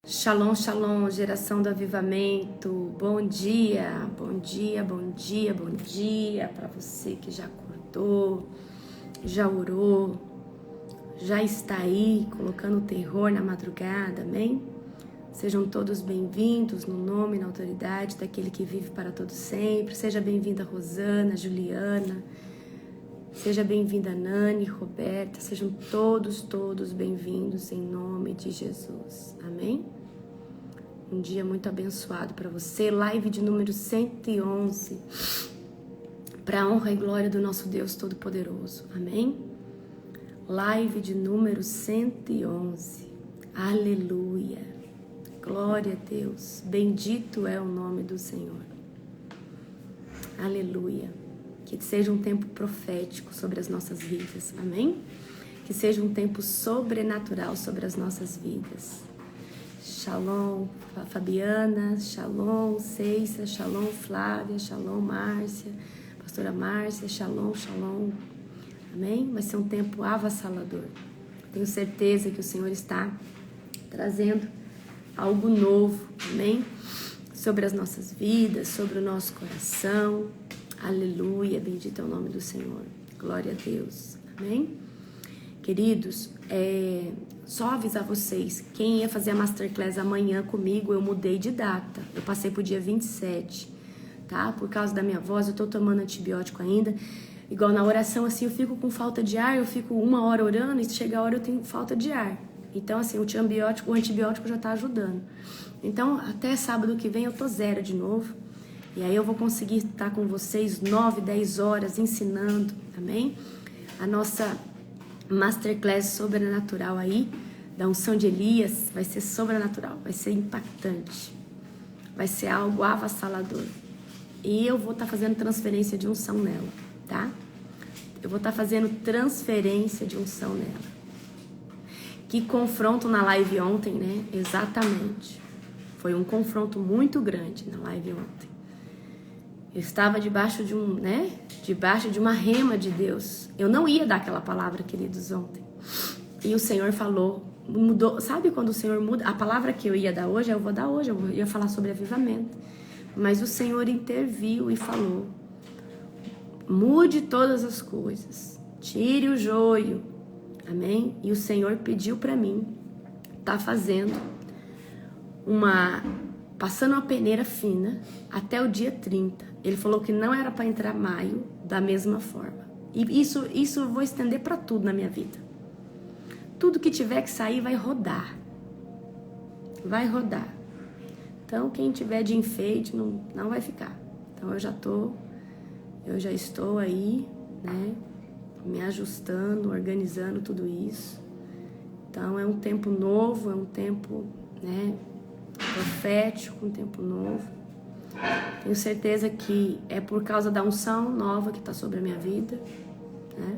Shalom, shalom, geração do avivamento. Bom dia, bom dia, bom dia, bom dia para você que já acordou, já orou, já está aí colocando terror na madrugada, amém? Sejam todos bem-vindos no nome e na autoridade daquele que vive para todo sempre. Seja bem-vinda Rosana, Juliana, seja bem-vinda Nani, Roberta, sejam todos bem-vindos em nome de Jesus, amém? Um dia muito abençoado para você, live de número 111, para a honra e glória do nosso Deus Todo-Poderoso, amém? Live de número 111, aleluia, glória a Deus, bendito é o nome do Senhor, aleluia. Que seja um tempo profético sobre as nossas vidas, amém? Que seja um tempo sobrenatural sobre as nossas vidas. Shalom, Fabiana, shalom, Ceissa, shalom, Flávia, shalom, Márcia, pastora Márcia, shalom, shalom, amém? Vai ser um tempo avassalador. Tenho certeza que o Senhor está trazendo algo novo, amém? Sobre as nossas vidas, sobre o nosso coração. Aleluia, bendito é o nome do Senhor, glória a Deus, amém? Queridos, só avisar vocês, quem ia fazer a Masterclass amanhã comigo, eu mudei de data, eu passei pro dia 27, tá? Por causa da minha voz, eu tô tomando antibiótico ainda, igual na oração, assim, eu fico com falta de ar, eu fico 1 hora orando e chega a hora eu tenho falta de ar, então assim, o antibiótico já tá ajudando, então até sábado que vem eu tô zero de novo. E aí eu vou conseguir estar com vocês 9, 10 horas ensinando, amém? A nossa Masterclass sobrenatural aí, da unção de Elias, vai ser sobrenatural, vai ser impactante. Vai ser algo avassalador. E eu vou estar fazendo transferência de unção nela, tá? Eu vou estar fazendo transferência de unção nela. Que confronto na live ontem, né? Exatamente. Foi um confronto muito grande na live ontem. Eu estava debaixo de uma rema de Deus. Eu não ia dar aquela palavra, queridos, ontem. E o Senhor falou, mudou. Sabe quando o Senhor muda? A palavra que eu ia dar hoje, eu vou dar hoje. Eu ia falar sobre avivamento. Mas o Senhor interviu e falou, mude todas as coisas. Tire o joio. Amém? E o Senhor pediu para mim, tá fazendo passando uma peneira fina até o dia 30. Ele falou que não era para entrar maio da mesma forma. E isso eu vou estender para tudo na minha vida. Tudo que tiver que sair vai rodar. Vai rodar. Então, quem tiver de enfeite não vai ficar. Então, eu já estou aí, né, me ajustando, organizando tudo isso. Então, é um tempo novo, é um tempo, né, profético, um tempo novo. Tenho certeza que é por causa da unção nova que está sobre a minha vida, né?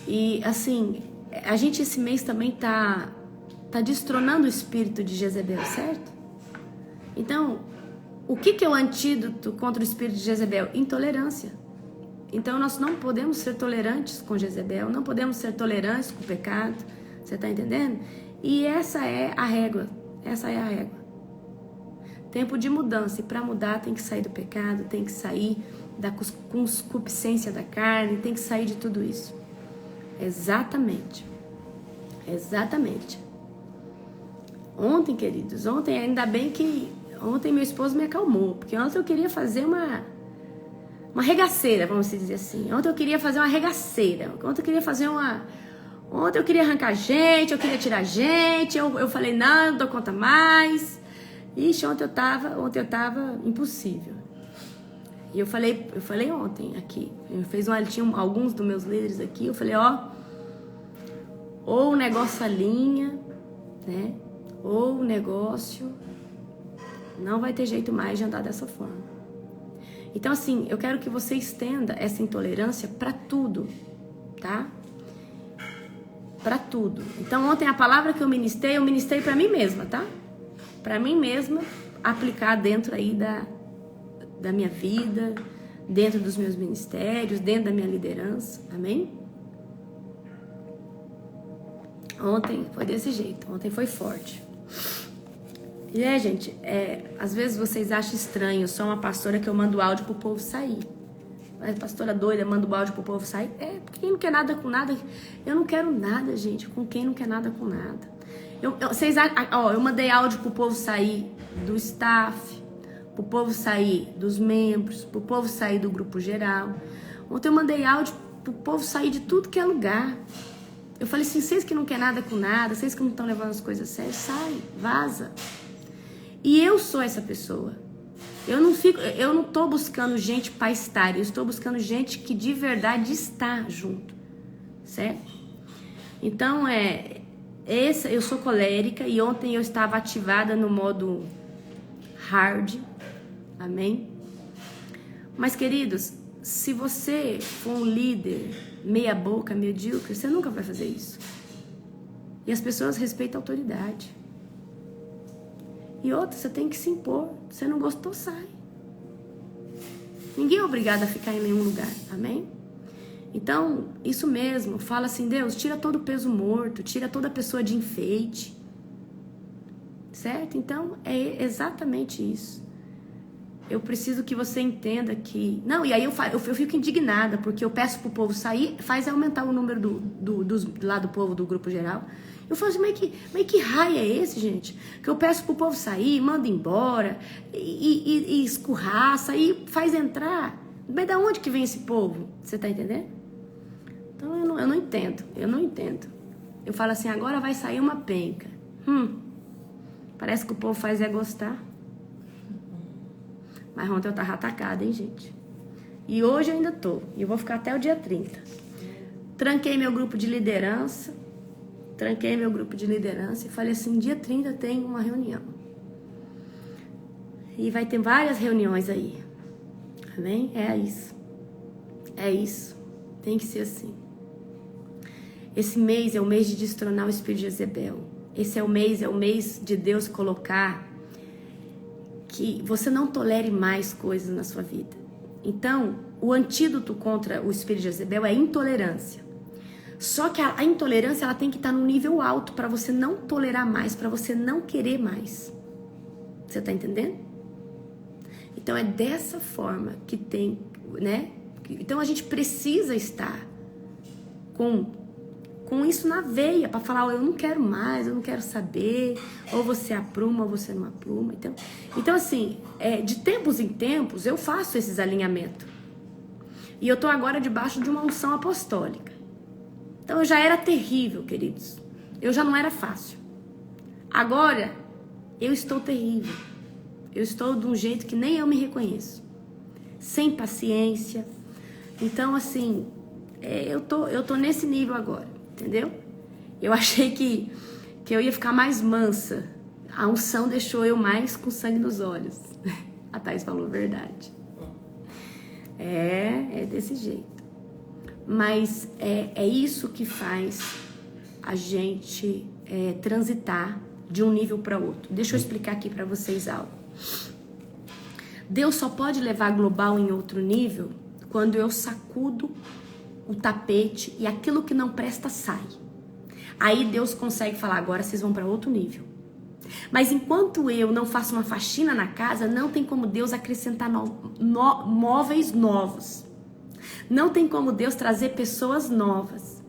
E assim, a gente esse mês também tá destronando o espírito de Jezebel, certo? Então, o que é o antídoto contra o espírito de Jezebel? Intolerância. Então, nós não podemos ser tolerantes com Jezebel, não podemos ser tolerantes com o pecado, você tá entendendo? E essa é a régua. Essa é a régua. Tempo de mudança. E para mudar tem que sair do pecado, tem que sair da concupiscência da carne, tem que sair de tudo isso. Exatamente. Exatamente. Ontem, queridos, ainda bem que ontem meu esposo me acalmou, porque ontem eu queria fazer uma regaceira, vamos dizer assim. Ontem eu queria fazer uma regaceira. Ontem eu queria arrancar gente, eu queria tirar gente, eu falei, não dou conta mais. Ixi, ontem eu tava impossível. E eu falei ontem aqui, tinha alguns dos meus líderes aqui, eu falei, ou o negócio alinha, né? Ou o negócio não vai ter jeito mais de andar dessa forma. Então assim, eu quero que você estenda essa intolerância para tudo, tá? Para tudo. Então ontem a palavra que eu ministrei para mim mesma, tá? Para mim mesma aplicar dentro aí da minha vida, dentro dos meus ministérios, dentro da minha liderança, amém? Ontem foi desse jeito, ontem foi forte. E gente, às vezes vocês acham estranho, eu sou uma pastora que eu mando áudio pro povo sair. A pastora doida, manda o áudio pro povo sair. Quem não quer nada com nada, eu não quero nada, gente, com quem não quer nada com nada. Eu mandei áudio pro povo sair do staff, pro povo sair dos membros, pro povo sair do grupo geral. Ontem eu mandei áudio pro povo sair de tudo que é lugar. Eu falei assim, vocês que não querem nada com nada, vocês que não estão levando as coisas a sério, sai, vaza. E eu sou essa pessoa. Eu não tô buscando gente para estar, eu estou buscando gente que de verdade está junto, certo? Então, eu sou colérica e ontem eu estava ativada no modo hard, amém? Mas, queridos, se você for um líder meia boca, medíocre, você nunca vai fazer isso. E as pessoas respeitam a autoridade. E outra, você tem que se impor. Se não gostou, sai. Ninguém é obrigado a ficar em nenhum lugar, amém? Então, isso mesmo, fala assim, Deus, tira todo o peso morto, tira toda a pessoa de enfeite. Certo? Então, é exatamente isso. Eu preciso que você entenda que... Não, e aí eu fico indignada, porque eu peço pro povo sair, faz aumentar o número do povo do grupo geral. Eu falo assim, mas que raio é esse, gente? Que eu peço pro povo sair, manda embora, e escurraça, e faz entrar. Mas da onde que vem esse povo? Você tá entendendo? Então eu não entendo. Eu falo assim, agora vai sair uma penca. Parece que o povo faz gostar. Mas ontem eu tava atacada, hein, gente? E hoje eu ainda tô. E eu vou ficar até o dia 30. Tranquei meu grupo de liderança e falei assim, dia 30 tem uma reunião. E vai ter várias reuniões aí. Amém? É isso. Tem que ser assim. Esse mês é o mês de destronar o espírito de Jezebel. Esse é o mês de Deus colocar que você não tolere mais coisas na sua vida. Então, o antídoto contra o espírito de Jezebel é a intolerância. Só que a intolerância ela tem que estar num nível alto para você não tolerar mais, para você não querer mais. Você tá entendendo? Então é dessa forma que tem, né? Então a gente precisa estar com isso na veia para falar, eu não quero mais, eu não quero saber, ou você apruma ou você não apruma. Então assim, de tempos em tempos eu faço esses alinhamentos. E eu tô agora debaixo de uma unção apostólica. Então eu já era terrível, queridos. Eu já não era fácil. Agora eu estou terrível. Eu estou de um jeito que nem eu me reconheço. Sem paciência. Então assim, eu tô nesse nível agora. Entendeu? Eu achei que eu ia ficar mais mansa. A unção deixou eu mais com sangue nos olhos. A Thais falou verdade. É desse jeito. Mas é isso que faz a gente transitar de um nível para outro. Deixa eu explicar aqui para vocês algo. Deus só pode levar global em outro nível quando eu sacudo o tapete e aquilo que não presta sai. Aí Deus consegue falar, agora vocês vão para outro nível. Mas enquanto eu não faço uma faxina na casa, não tem como Deus acrescentar móveis novos. Não tem como Deus trazer pessoas novas.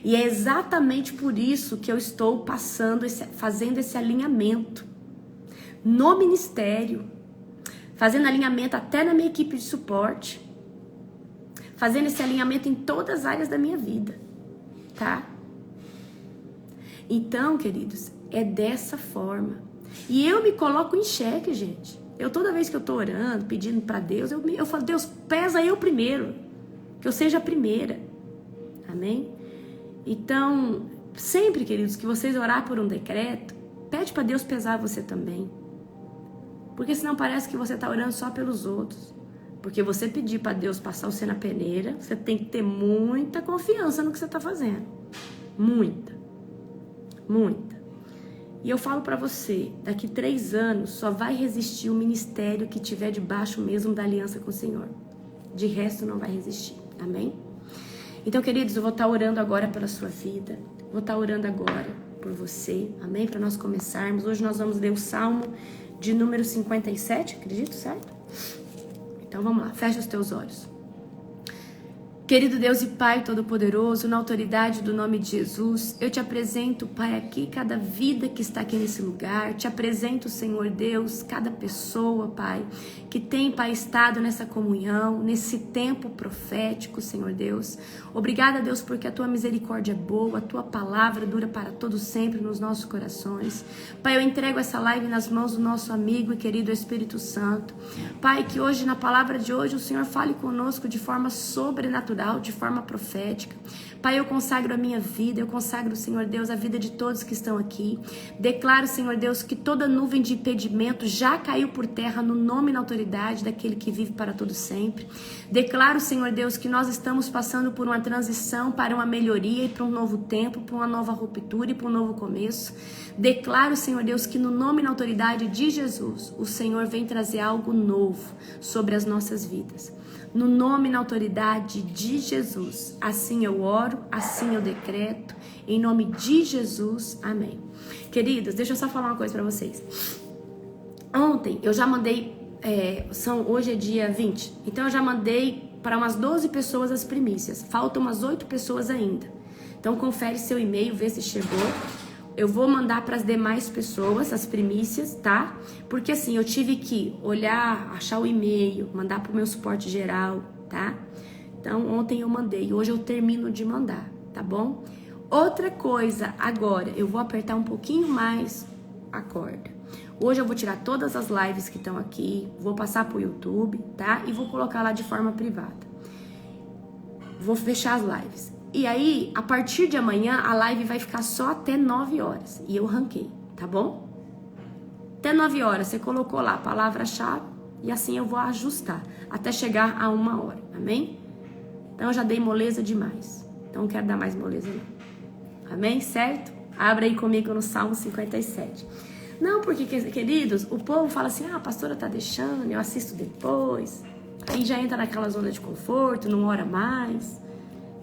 E é exatamente por isso que eu estou fazendo esse alinhamento no ministério, fazendo alinhamento até na minha equipe de suporte, fazendo esse alinhamento em todas as áreas da minha vida, tá? Então, queridos, é dessa forma. E eu me coloco em xeque, gente. Toda vez que eu tô orando, pedindo pra Deus, eu falo, Deus, pesa eu primeiro, que eu seja a primeira. Amém? Então, sempre, queridos, que vocês orar por um decreto, pede pra Deus pesar você também. Porque senão parece que você tá orando só pelos outros. Porque você pedir para Deus passar você na peneira, você tem que ter muita confiança no que você está fazendo. Muita. E eu falo para você, daqui 3 anos só vai resistir o ministério que tiver debaixo mesmo da aliança com o Senhor. De resto não vai resistir. Amém? Então, queridos, eu vou estar orando agora pela sua vida. Vou estar orando agora por você, amém? Para nós começarmos. Hoje nós vamos ler o Salmo de número 57, acredito, certo? Então vamos lá, fecha os teus olhos. Querido Deus e Pai Todo-Poderoso, na autoridade do nome de Jesus, eu te apresento, Pai, aqui cada vida que está aqui nesse lugar. Te apresento, Senhor Deus, cada pessoa, Pai, que tem, Pai, estado nessa comunhão, nesse tempo profético, Senhor Deus. Obrigada, Deus, porque a Tua misericórdia é boa, a Tua palavra dura para todo sempre nos nossos corações. Pai, eu entrego essa live nas mãos do nosso amigo e querido Espírito Santo. Pai, que hoje, na palavra de hoje, o Senhor fale conosco de forma sobrenatural, de forma profética. Pai, eu consagro a minha vida, eu consagro, Senhor Deus, a vida de todos que estão aqui. Declaro, Senhor Deus, que toda nuvem de impedimento já caiu por terra no nome e na autoridade daquele que vive para todo sempre. Declaro, Senhor Deus, que nós estamos passando por uma transição para uma melhoria e para um novo tempo, para uma nova ruptura e para um novo começo. Declaro, Senhor Deus, que no nome e na autoridade de Jesus, o Senhor vem trazer algo novo sobre as nossas vidas. No nome e na autoridade de Jesus, assim eu oro, assim eu decreto, em nome de Jesus, amém. Queridos, deixa eu só falar uma coisa para vocês. Ontem eu já mandei, hoje é dia 20, então eu já mandei para umas 12 pessoas as primícias, faltam umas 8 pessoas ainda. Então confere seu e-mail, vê se chegou. Eu vou mandar para as demais pessoas as primícias, tá? Porque assim, eu tive que olhar, achar o e-mail, mandar para o meu suporte geral, tá? Então, ontem eu mandei, hoje eu termino de mandar, tá bom? Outra coisa, agora, eu vou apertar um pouquinho mais a corda. Hoje eu vou tirar todas as lives que estão aqui, vou passar para o YouTube, tá? E vou colocar lá de forma privada. Vou fechar as lives. E aí, a partir de amanhã, a live vai ficar só até 9 horas. E eu ranquei, tá bom? Até 9 horas, você colocou lá a palavra-chave e assim eu vou ajustar até chegar a 1 hora, amém? Então, eu já dei moleza demais. Então, não quero dar mais moleza, não. Amém? Certo? Abra aí comigo no Salmo 57. Não, porque, queridos, o povo fala assim, a pastora tá deixando, eu assisto depois. Aí já entra naquela zona de conforto, não ora mais.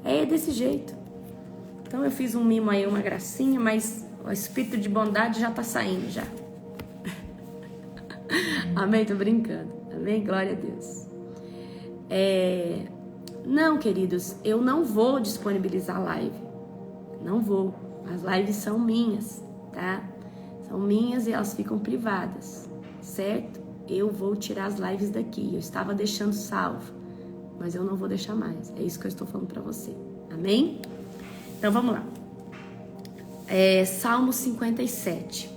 É desse jeito. Então eu fiz um mimo aí, uma gracinha, mas o espírito de bondade já tá saindo já. Amém? Tô brincando. Amém? Glória a Deus. Não, queridos, eu não vou disponibilizar live. Não vou. As lives são minhas, tá? São minhas e elas ficam privadas, certo? Eu vou tirar as lives daqui. Eu estava deixando salvo, mas eu não vou deixar mais. É isso que eu estou falando para você. Amém? Então vamos lá. Salmo 57.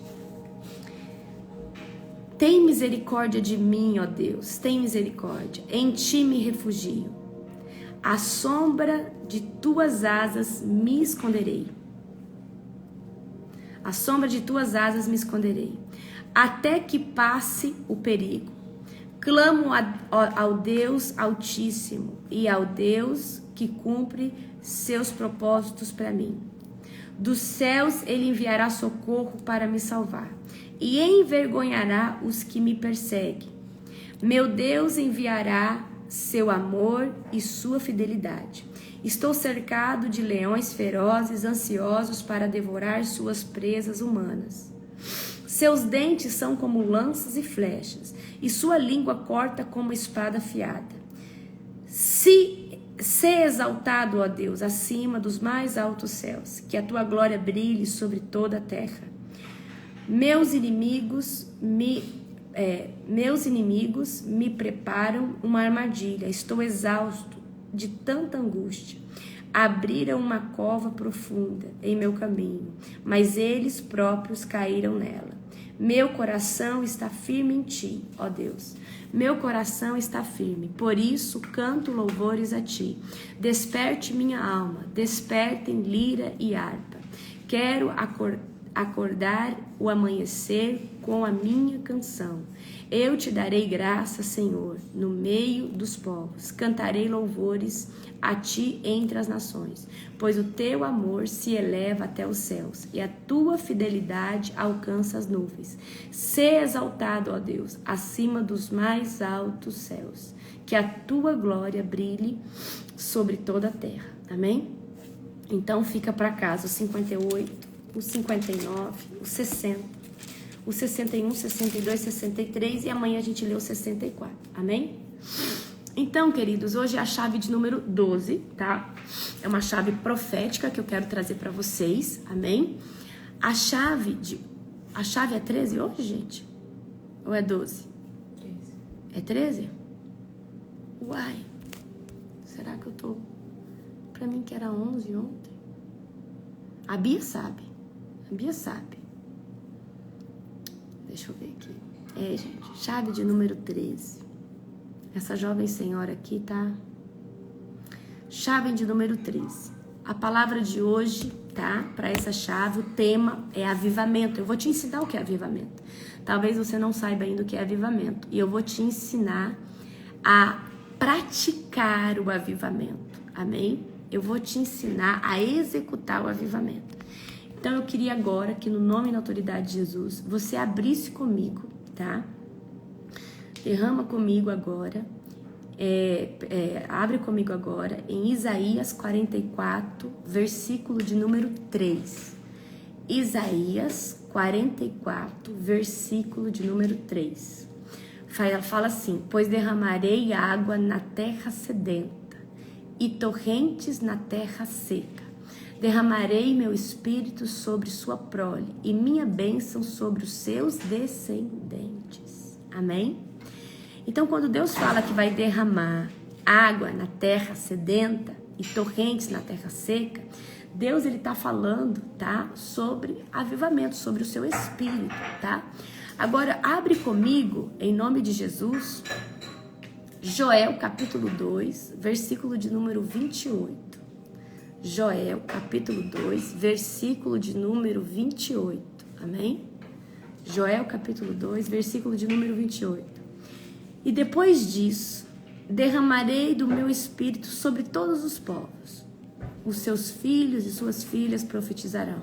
Tem misericórdia de mim, ó Deus, tem misericórdia. Em ti me refugio. À sombra de tuas asas me esconderei. À sombra de tuas asas me esconderei. Até que passe o perigo. Clamo ao Deus Altíssimo e ao Deus que cumpre seus propósitos para mim. Dos céus ele enviará socorro para me salvar e envergonhará os que me perseguem. Meu Deus enviará seu amor e sua fidelidade. Estou cercado de leões ferozes, ansiosos para devorar suas presas humanas. Seus dentes são como lanças e flechas, e sua língua corta como espada afiada. Se exaltado, ó Deus, acima dos mais altos céus, que a tua glória brilhe sobre toda a terra. Meus inimigos me preparam uma armadilha, estou exausto de tanta angústia. Abriram uma cova profunda em meu caminho, mas eles próprios caíram nela. Meu coração está firme em ti, ó Deus. Meu coração está firme, por isso canto louvores a ti. Desperte minha alma, despertem lira e harpa. Quero acordar o amanhecer com a minha canção. Eu te darei graça, Senhor, no meio dos povos. Cantarei louvores a ti entre as nações, pois o teu amor se eleva até os céus e a tua fidelidade alcança as nuvens. Sê exaltado, ó Deus, acima dos mais altos céus, que a tua glória brilhe sobre toda a terra. Amém? Então fica para casa o 58 o 59, o 60, o 61, 62, 63 e amanhã a gente lê o 64. Amém? Então, queridos, hoje é a chave de número 12, tá? É uma chave profética que eu quero trazer para vocês. Amém? A chave é 13 hoje, gente? Ou é 12? 13. É 13? Uai. Será que eu tô... Pra mim que era 11 ontem. A Bia sabe. A Bia sabe. Deixa eu ver aqui. Gente, chave de número 13. Essa jovem senhora aqui, tá? Chave de número 13. A palavra de hoje, tá? Para essa chave, o tema é avivamento. Eu vou te ensinar o que é avivamento. Talvez você não saiba ainda o que é avivamento. E eu vou te ensinar a praticar o avivamento. Amém? Eu vou te ensinar a executar o avivamento. Então, eu queria agora que, no nome e na autoridade de Jesus, você abrisse comigo, tá? Derrama comigo agora, abre comigo agora em Isaías 44, versículo de número 3. Isaías 44, versículo de número 3. Fala assim: pois derramarei água na terra sedenta e torrentes na terra seca. Derramarei meu espírito sobre sua prole e minha bênção sobre os seus descendentes. Amém? Então, quando Deus fala que vai derramar água na terra sedenta e torrentes na terra seca, Deus ele está falando, tá, sobre avivamento, sobre o seu espírito, tá? Agora, abre comigo, em nome de Jesus, Joel capítulo 2, versículo de número 28. Joel capítulo 2, versículo de número 28. Amém? Joel capítulo 2, versículo de número 28. E depois disso, derramarei do meu espírito sobre todos os povos. Os seus filhos e suas filhas profetizarão.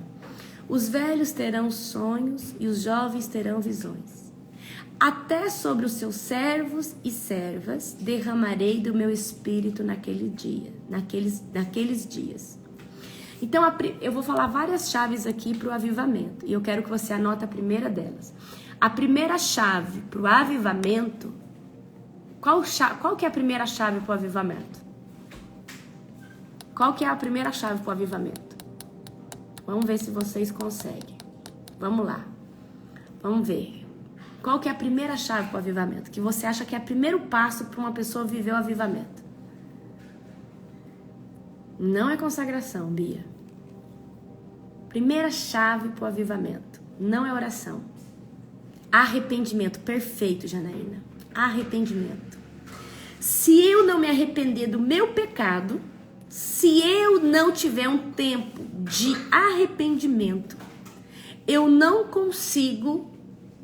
Os velhos terão sonhos e os jovens terão visões. Até sobre os seus servos e servas derramarei do meu espírito naqueles dias. Então, eu vou falar várias chaves aqui para o avivamento. E eu quero que você anote a primeira delas. A primeira chave para o avivamento... Qual que é a primeira chave para o avivamento? Qual que é a primeira chave para o avivamento? Vamos ver se vocês conseguem. Vamos lá. Vamos ver. Qual que é a primeira chave para o avivamento? Que você acha que é o primeiro passo para uma pessoa viver o avivamento? Não é consagração, Bia. Primeira chave para o avivamento. Não é oração. Arrependimento. Perfeito, Janaína. Arrependimento. Se eu não me arrepender do meu pecado, se eu não tiver um tempo de arrependimento, eu não consigo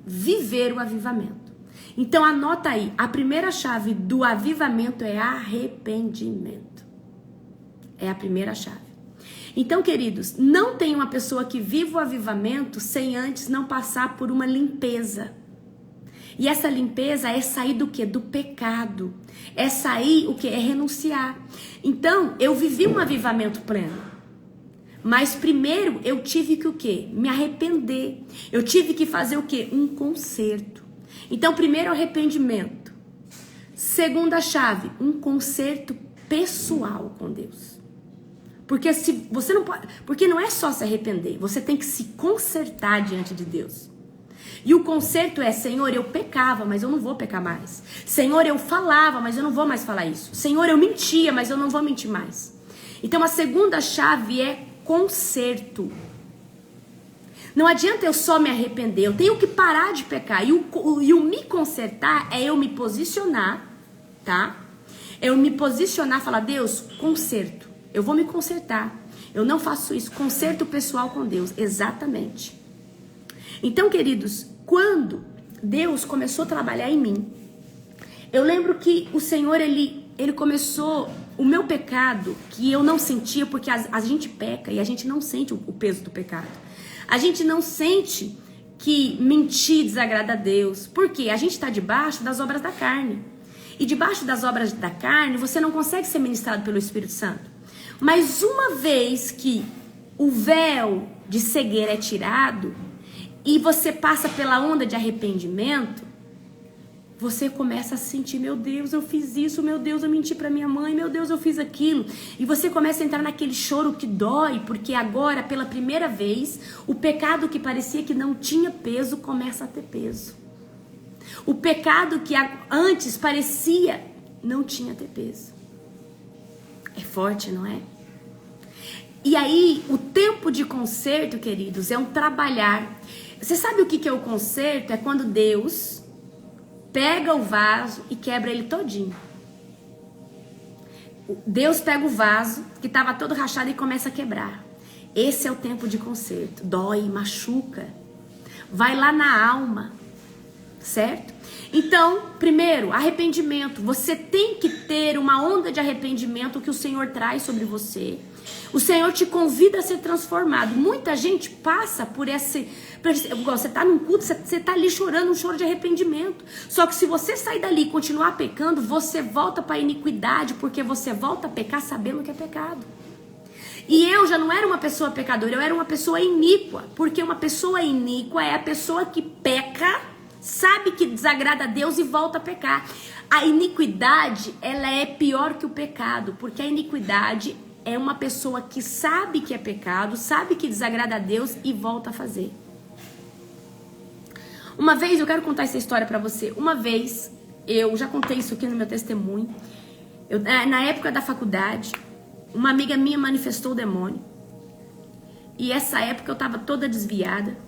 viver o avivamento. Então anota aí, a primeira chave do avivamento é arrependimento. É a primeira chave. Então, queridos, não tem uma pessoa que vive o avivamento sem antes não passar por uma limpeza. E essa limpeza é sair do quê? Do pecado. É sair o quê? É renunciar. Então, eu vivi um avivamento pleno. Mas primeiro eu tive que o quê? Me arrepender. Eu tive que fazer o quê? Um conserto. Então, primeiro arrependimento. Segunda chave, um conserto pessoal com Deus. Porque se você não pode, porque não é só se arrepender, você tem que se consertar diante de Deus. E o conserto é: Senhor, eu pecava, mas eu não vou pecar mais. Senhor, eu falava, mas eu não vou mais falar isso. Senhor, eu mentia, mas eu não vou mentir mais. Então a segunda chave é conserto. Não adianta eu só me arrepender, eu tenho que parar de pecar. E o me consertar é eu me posicionar, tá? Eu me posicionar e falar: Deus, conserto. Eu vou me consertar. Eu não faço isso. Conserto pessoal com Deus. Exatamente. Então, queridos, quando Deus começou a trabalhar em mim, eu lembro que o Senhor, ele começou... O meu pecado, que eu não sentia, porque a gente peca e a gente não sente o peso do pecado. A gente não sente que mentir desagrada a Deus. Por quê? A gente está debaixo das obras da carne. E debaixo das obras da carne, você não consegue ser ministrado pelo Espírito Santo. Mas uma vez que o véu de cegueira é tirado e você passa pela onda de arrependimento, você começa a sentir, meu Deus, eu fiz isso, meu Deus, eu menti pra minha mãe, meu Deus, eu fiz aquilo. E você começa a entrar naquele choro que dói, porque agora, pela primeira vez, o pecado que parecia que não tinha peso, começa a ter peso. O pecado que antes parecia não tinha ter peso. É forte, não é? E aí, o tempo de conserto, queridos, é um trabalhar. Você sabe o que é o conserto? É quando Deus pega o vaso e quebra ele todinho. Deus pega o vaso que estava todo rachado e começa a quebrar. Esse é o tempo de conserto. Dói, machuca. Vai lá na alma. Certo? Então, primeiro, arrependimento. Você tem que ter uma onda de arrependimento que o Senhor traz sobre você. O Senhor te convida a ser transformado. Muita gente passa por esse... Você está num culto, você está ali chorando um choro de arrependimento. Só que se você sair dali e continuar pecando, você volta para a iniquidade, porque você volta a pecar sabendo que é pecado. E eu já não era uma pessoa pecadora, eu era uma pessoa iníqua. Porque uma pessoa iníqua é a pessoa que peca, sabe que desagrada a Deus e volta a pecar. A iniquidade, ela é pior que o pecado, porque a iniquidade é uma pessoa que sabe que é pecado, sabe que desagrada a Deus e volta a fazer. Uma vez, eu quero contar essa história pra você. Uma vez, eu já contei isso aqui no meu testemunho. Na época da faculdade, uma amiga minha manifestou o demônio. E essa época eu tava toda desviada.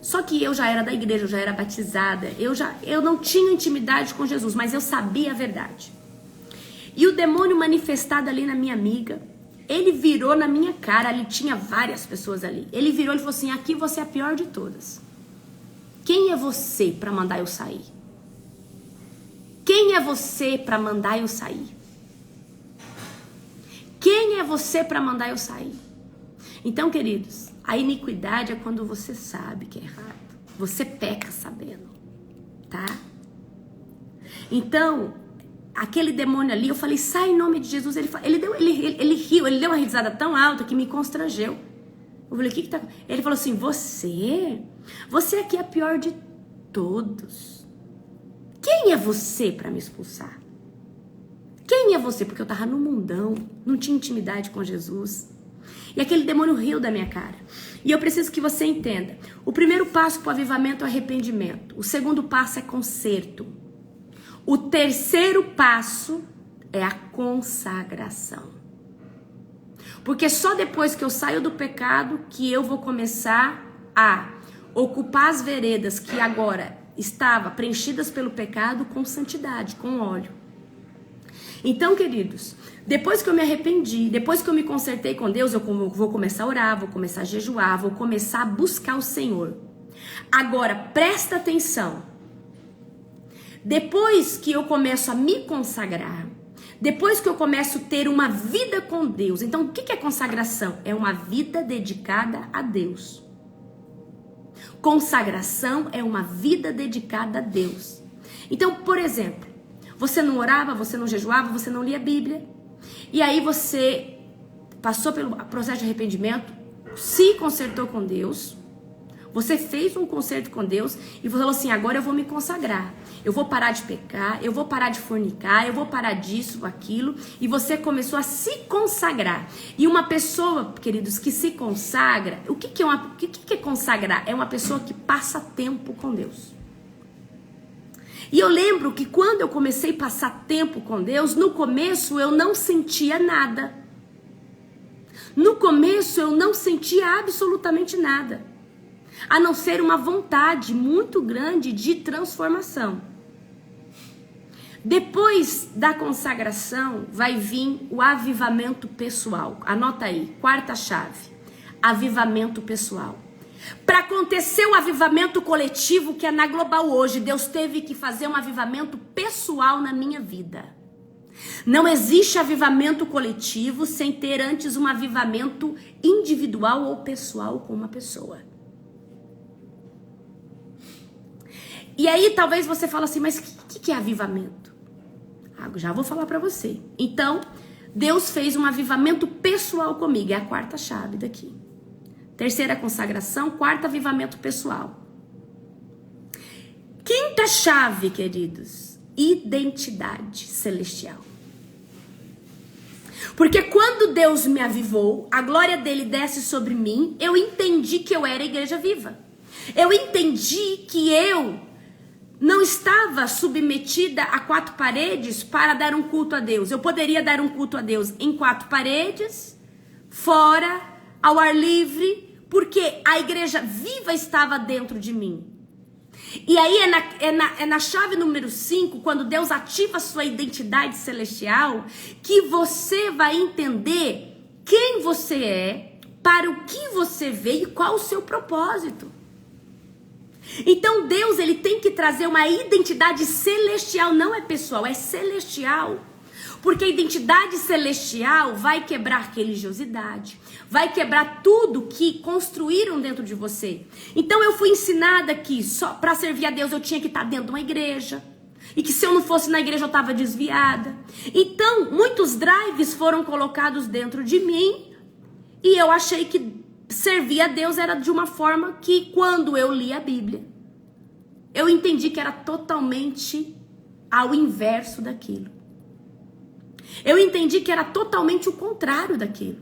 Só que eu já era da igreja, eu já era batizada. Eu não tinha intimidade com Jesus, mas eu sabia a verdade. E o demônio manifestado ali na minha amiga, ele virou na minha cara, ali tinha várias pessoas ali. Ele virou e falou assim, aqui você é a pior de todas. Quem é você para mandar eu sair? Quem é você para mandar eu sair? Quem é você para mandar eu sair? Então, queridos, a iniquidade é quando você sabe que é errado. Você peca sabendo, tá? Então, aquele demônio ali, eu falei, sai em nome de Jesus. Ele riu, ele deu uma risada tão alta que me constrangeu. Eu falei, o que tá... Ele falou assim, você aqui é a pior de todos. Quem é você para me expulsar? Quem é você? Porque eu tava no mundão, não tinha intimidade com Jesus. E aquele demônio riu da minha cara. E eu preciso que você entenda. O primeiro passo para o avivamento é o arrependimento. O segundo passo é conserto. O terceiro passo é a consagração. Porque só depois que eu saio do pecado que eu vou começar a ocupar as veredas que agora estavam preenchidas pelo pecado com santidade, com óleo. Então, queridos, depois que eu me arrependi, depois que eu me consertei com Deus, eu vou começar a orar, vou começar a jejuar, vou começar a buscar o Senhor. Agora, presta atenção. Depois que eu começo a me consagrar, depois que eu começo a ter uma vida com Deus, então o que é consagração? É uma vida dedicada a Deus. Consagração é uma vida dedicada a Deus. Então, por exemplo, você não orava, você não jejuava, você não lia a Bíblia. E aí você passou pelo processo de arrependimento, se consertou com Deus. Você fez um conserto com Deus e falou assim, agora eu vou me consagrar. Eu vou parar de pecar, eu vou parar de fornicar, eu vou parar disso, aquilo. E você começou a se consagrar. E uma pessoa, queridos, que se consagra, o que é consagrar? É uma pessoa que passa tempo com Deus. E eu lembro que quando eu comecei a passar tempo com Deus, no começo eu não sentia nada. No começo eu não sentia absolutamente nada. A não ser uma vontade muito grande de transformação. Depois da consagração vai vir o avivamento pessoal. Anota aí, quarta chave. Avivamento pessoal. Para acontecer o avivamento coletivo que é na Global hoje, Deus teve que fazer um avivamento pessoal na minha vida. Não existe avivamento coletivo sem ter antes um avivamento individual ou pessoal com uma pessoa. E aí talvez você fale assim, mas o que é avivamento? Já vou falar para você. Então, Deus fez um avivamento pessoal comigo, é a quarta chave daqui. Terceira, consagração. Quarta, avivamento pessoal. Quinta chave, queridos, identidade celestial. Porque quando Deus me avivou, a glória dele desce sobre mim, eu entendi que eu era a igreja viva. Eu entendi que eu não estava submetida a 4 paredes para dar um culto a Deus. Eu poderia dar um culto a Deus em 4 paredes, fora, ao ar livre, porque a igreja viva estava dentro de mim. E aí é na chave número 5, quando Deus ativa a sua identidade celestial, que você vai entender quem você é, para o que você veio e qual o seu propósito. Então Deus, ele tem que trazer uma identidade celestial, não é pessoal, é celestial. Porque a identidade celestial vai quebrar religiosidade, vai quebrar tudo que construíram dentro de você. Então eu fui ensinada que só para servir a Deus eu tinha que estar dentro de uma igreja. E que se eu não fosse na igreja eu estava desviada. Então muitos drives foram colocados dentro de mim. E eu achei que servir a Deus era de uma forma que quando eu li a Bíblia, eu entendi que era totalmente ao inverso daquilo. Eu entendi que era totalmente o contrário daquilo.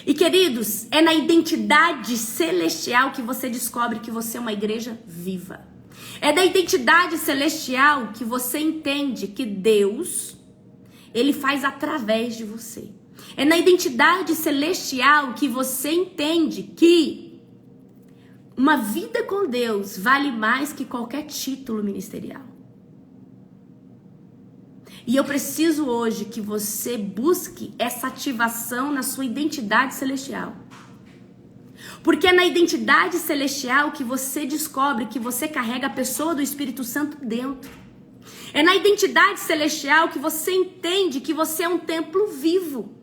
E queridos, é na identidade celestial que você descobre que você é uma igreja viva. É da identidade celestial que você entende que Deus, ele faz através de você. É na identidade celestial que você entende que uma vida com Deus vale mais que qualquer título ministerial. E eu preciso hoje que você busque essa ativação na sua identidade celestial. Porque é na identidade celestial que você descobre que você carrega a pessoa do Espírito Santo dentro. É na identidade celestial que você entende que você é um templo vivo.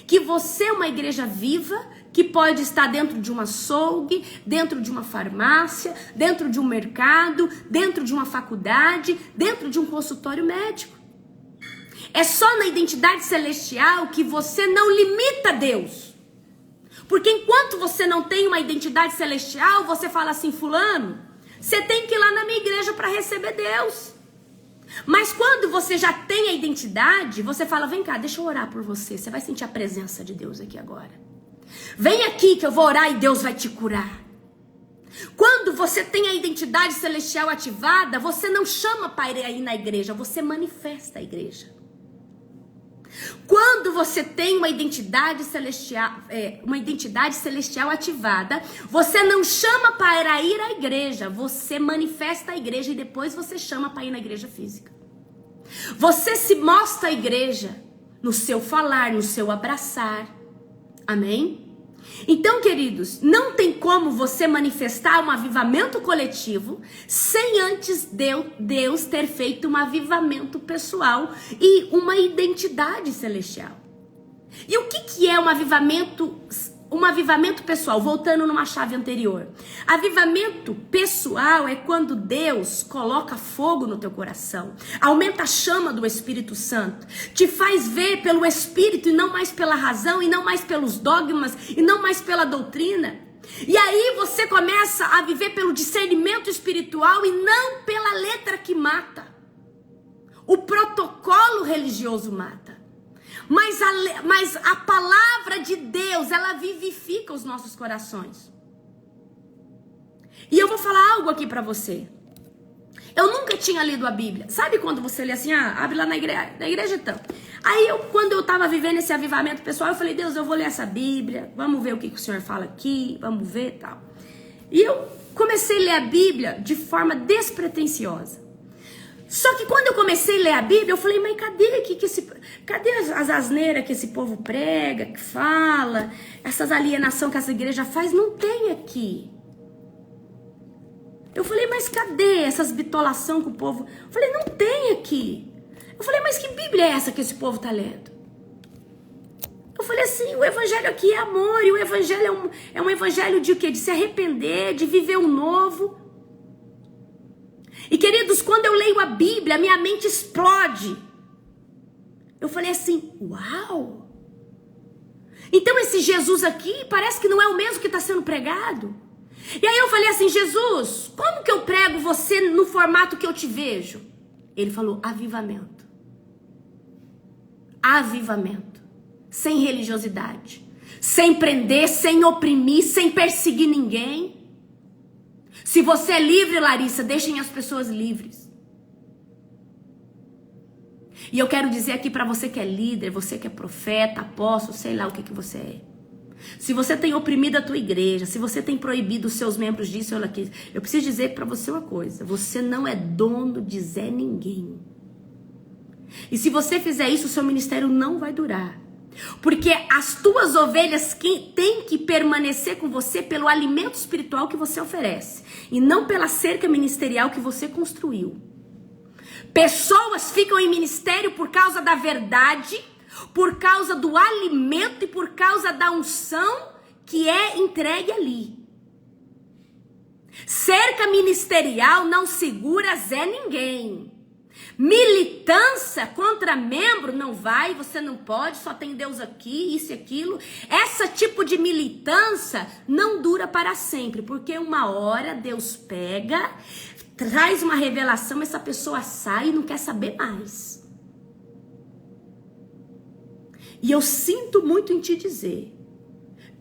Que você é uma igreja viva, que pode estar dentro de um açougue, dentro de uma farmácia, dentro de um mercado, dentro de uma faculdade, dentro de um consultório médico. É só na identidade celestial que você não limita Deus. Porque enquanto você não tem uma identidade celestial, você fala assim, fulano, você tem que ir lá na minha igreja para receber Deus. Mas quando você já tem a identidade, você fala, vem cá, deixa eu orar por você. Você vai sentir a presença de Deus aqui agora. Vem aqui que eu vou orar e Deus vai te curar. Quando você tem a identidade celestial ativada, você não chama para ir na igreja, você manifesta a igreja. Quando você tem uma identidade celestial ativada, você não chama para ir à igreja, você manifesta a igreja e depois você chama para ir na igreja física. Você se mostra a igreja no seu falar, no seu abraçar. Amém? Então, queridos, não tem como você manifestar um avivamento coletivo sem antes Deus ter feito um avivamento pessoal e uma identidade celestial. E o que é um avivamento pessoal? Voltando numa chave anterior. Avivamento pessoal é quando Deus coloca fogo no teu coração, aumenta a chama do Espírito Santo, te faz ver pelo Espírito e não mais pela razão, e não mais pelos dogmas, e não mais pela doutrina. E aí você começa a viver pelo discernimento espiritual e não pela letra que mata. O protocolo religioso mata. Mas a palavra de Deus, ela vivifica os nossos corações. E eu vou falar algo aqui pra você. Eu nunca tinha lido a Bíblia. Sabe quando você lê assim, abre lá na igreja então. Aí quando eu tava vivendo esse avivamento pessoal, eu falei, Deus, eu vou ler essa Bíblia, vamos ver o que o Senhor fala aqui, vamos ver e tal. E eu comecei a ler a Bíblia de forma despretensiosa. Só que quando eu comecei a ler a Bíblia, eu falei, mas cadê as asneiras que esse povo prega, que fala, essas alienação que essa igreja faz? Não tem aqui. Eu falei, mas cadê essas bitolação que o povo... Eu falei, não tem aqui. Eu falei, mas que Bíblia é essa que esse povo tá lendo? Eu falei assim, o evangelho aqui é amor, e o evangelho é um evangelho de o quê? De se arrepender, de viver o novo. E queridos, quando eu leio a Bíblia, minha mente explode. Eu falei assim, uau! Então esse Jesus aqui parece que não é o mesmo que está sendo pregado. E aí eu falei assim, Jesus, como que eu prego você no formato que eu te vejo? Ele falou, avivamento. Avivamento. Sem religiosidade. Sem prender, sem oprimir, sem perseguir ninguém. Se você é livre, Larissa, deixem as pessoas livres. E eu quero dizer aqui para você que é líder, você que é profeta, apóstolo, sei lá o que você é. Se você tem oprimido a tua igreja, se você tem proibido os seus membros disso ou aquilo, eu preciso dizer para você uma coisa. Você não é dono de Zé ninguém. E se você fizer isso, o seu ministério não vai durar. Porque as tuas ovelhas têm que permanecer com você pelo alimento espiritual que você oferece. E não pela cerca ministerial que você construiu. Pessoas ficam em ministério por causa da verdade, por causa do alimento e por causa da unção que é entregue ali. Cerca ministerial não segura Zé ninguém. Militância contra membro não vai, você não pode, só tem Deus aqui, isso e aquilo. Esse tipo de militância não dura para sempre, porque uma hora Deus pega, traz uma revelação, essa pessoa sai e não quer saber mais. E eu sinto muito em te dizer,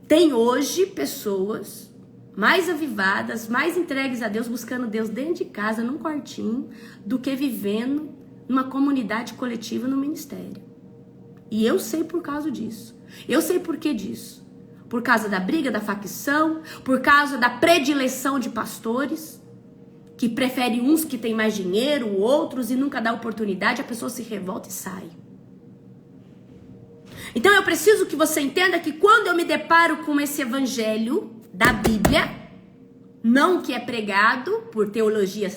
tem hoje pessoas mais avivadas, mais entregues a Deus, buscando Deus dentro de casa, num quartinho, do que vivendo numa comunidade coletiva no ministério. E eu sei por causa disso. Eu sei por que disso. Por causa da briga, da facção, por causa da predileção de pastores, que preferem uns que têm mais dinheiro, outros, e nunca dá oportunidade, a pessoa se revolta e sai. Então eu preciso que você entenda que quando eu me deparo com esse evangelho da Bíblia, não que é pregado por teologia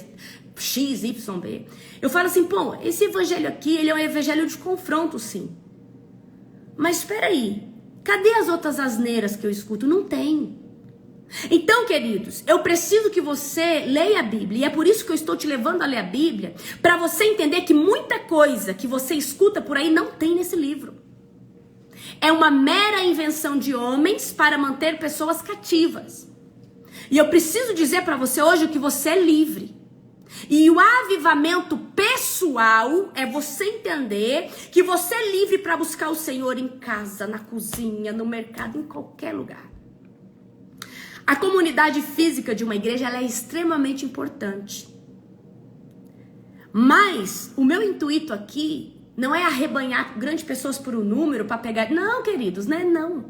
X, Y, B, eu falo assim, pô, esse evangelho aqui, ele é um evangelho de confronto, sim. Mas espera aí, cadê as outras asneiras que eu escuto? Não tem. Então, queridos, eu preciso que você leia a Bíblia, e é por isso que eu estou te levando a ler a Bíblia, para você entender que muita coisa que você escuta por aí não tem nesse livro. É uma mera invenção de homens para manter pessoas cativas. E eu preciso dizer para você hoje que você é livre. E o avivamento pessoal é você entender que você é livre para buscar o Senhor em casa, na cozinha, no mercado, em qualquer lugar. A comunidade física de uma igreja ela é extremamente importante. Mas o meu intuito aqui não é arrebanhar grandes pessoas por um número para pegar... Não, queridos, né? Não.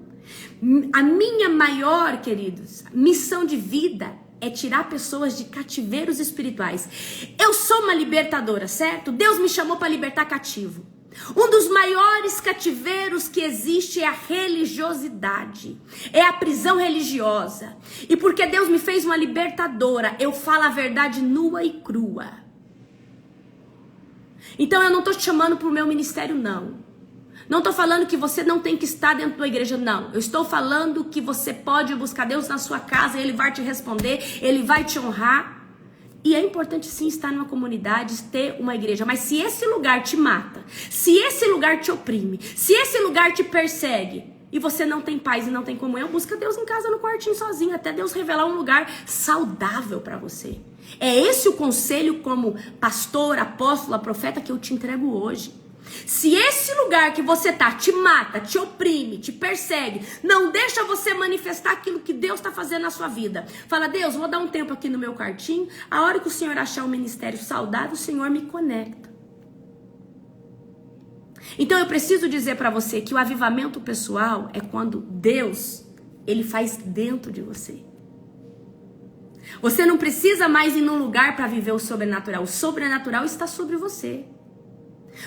A minha maior, queridos, missão de vida é tirar pessoas de cativeiros espirituais. Eu sou uma libertadora, certo? Deus me chamou para libertar cativo. Um dos maiores cativeiros que existe é a religiosidade. É a prisão religiosa. E porque Deus me fez uma libertadora, eu falo a verdade nua e crua. Então eu não estou te chamando para o meu ministério, não. Não estou falando que você não tem que estar dentro da igreja, não. Eu estou falando que você pode buscar Deus na sua casa, Ele vai te responder, Ele vai te honrar. E é importante sim estar numa comunidade, ter uma igreja. Mas se esse lugar te mata, se esse lugar te oprime, se esse lugar te persegue, e você não tem paz e não tem comunhão, busca Deus em casa no quartinho sozinho, até Deus revelar um lugar saudável para você. É esse o conselho como pastor, apóstolo, profeta que eu te entrego hoje. Se esse lugar que você tá te mata, te oprime, te persegue, não deixa você manifestar aquilo que Deus está fazendo na sua vida. Fala, Deus, vou dar um tempo aqui no meu quartinho, a hora que o Senhor achar um ministério saudável, o Senhor me conecta. Então eu preciso dizer para você que o avivamento pessoal é quando Deus, Ele faz dentro de você. Você não precisa mais ir num lugar para viver o sobrenatural está sobre você.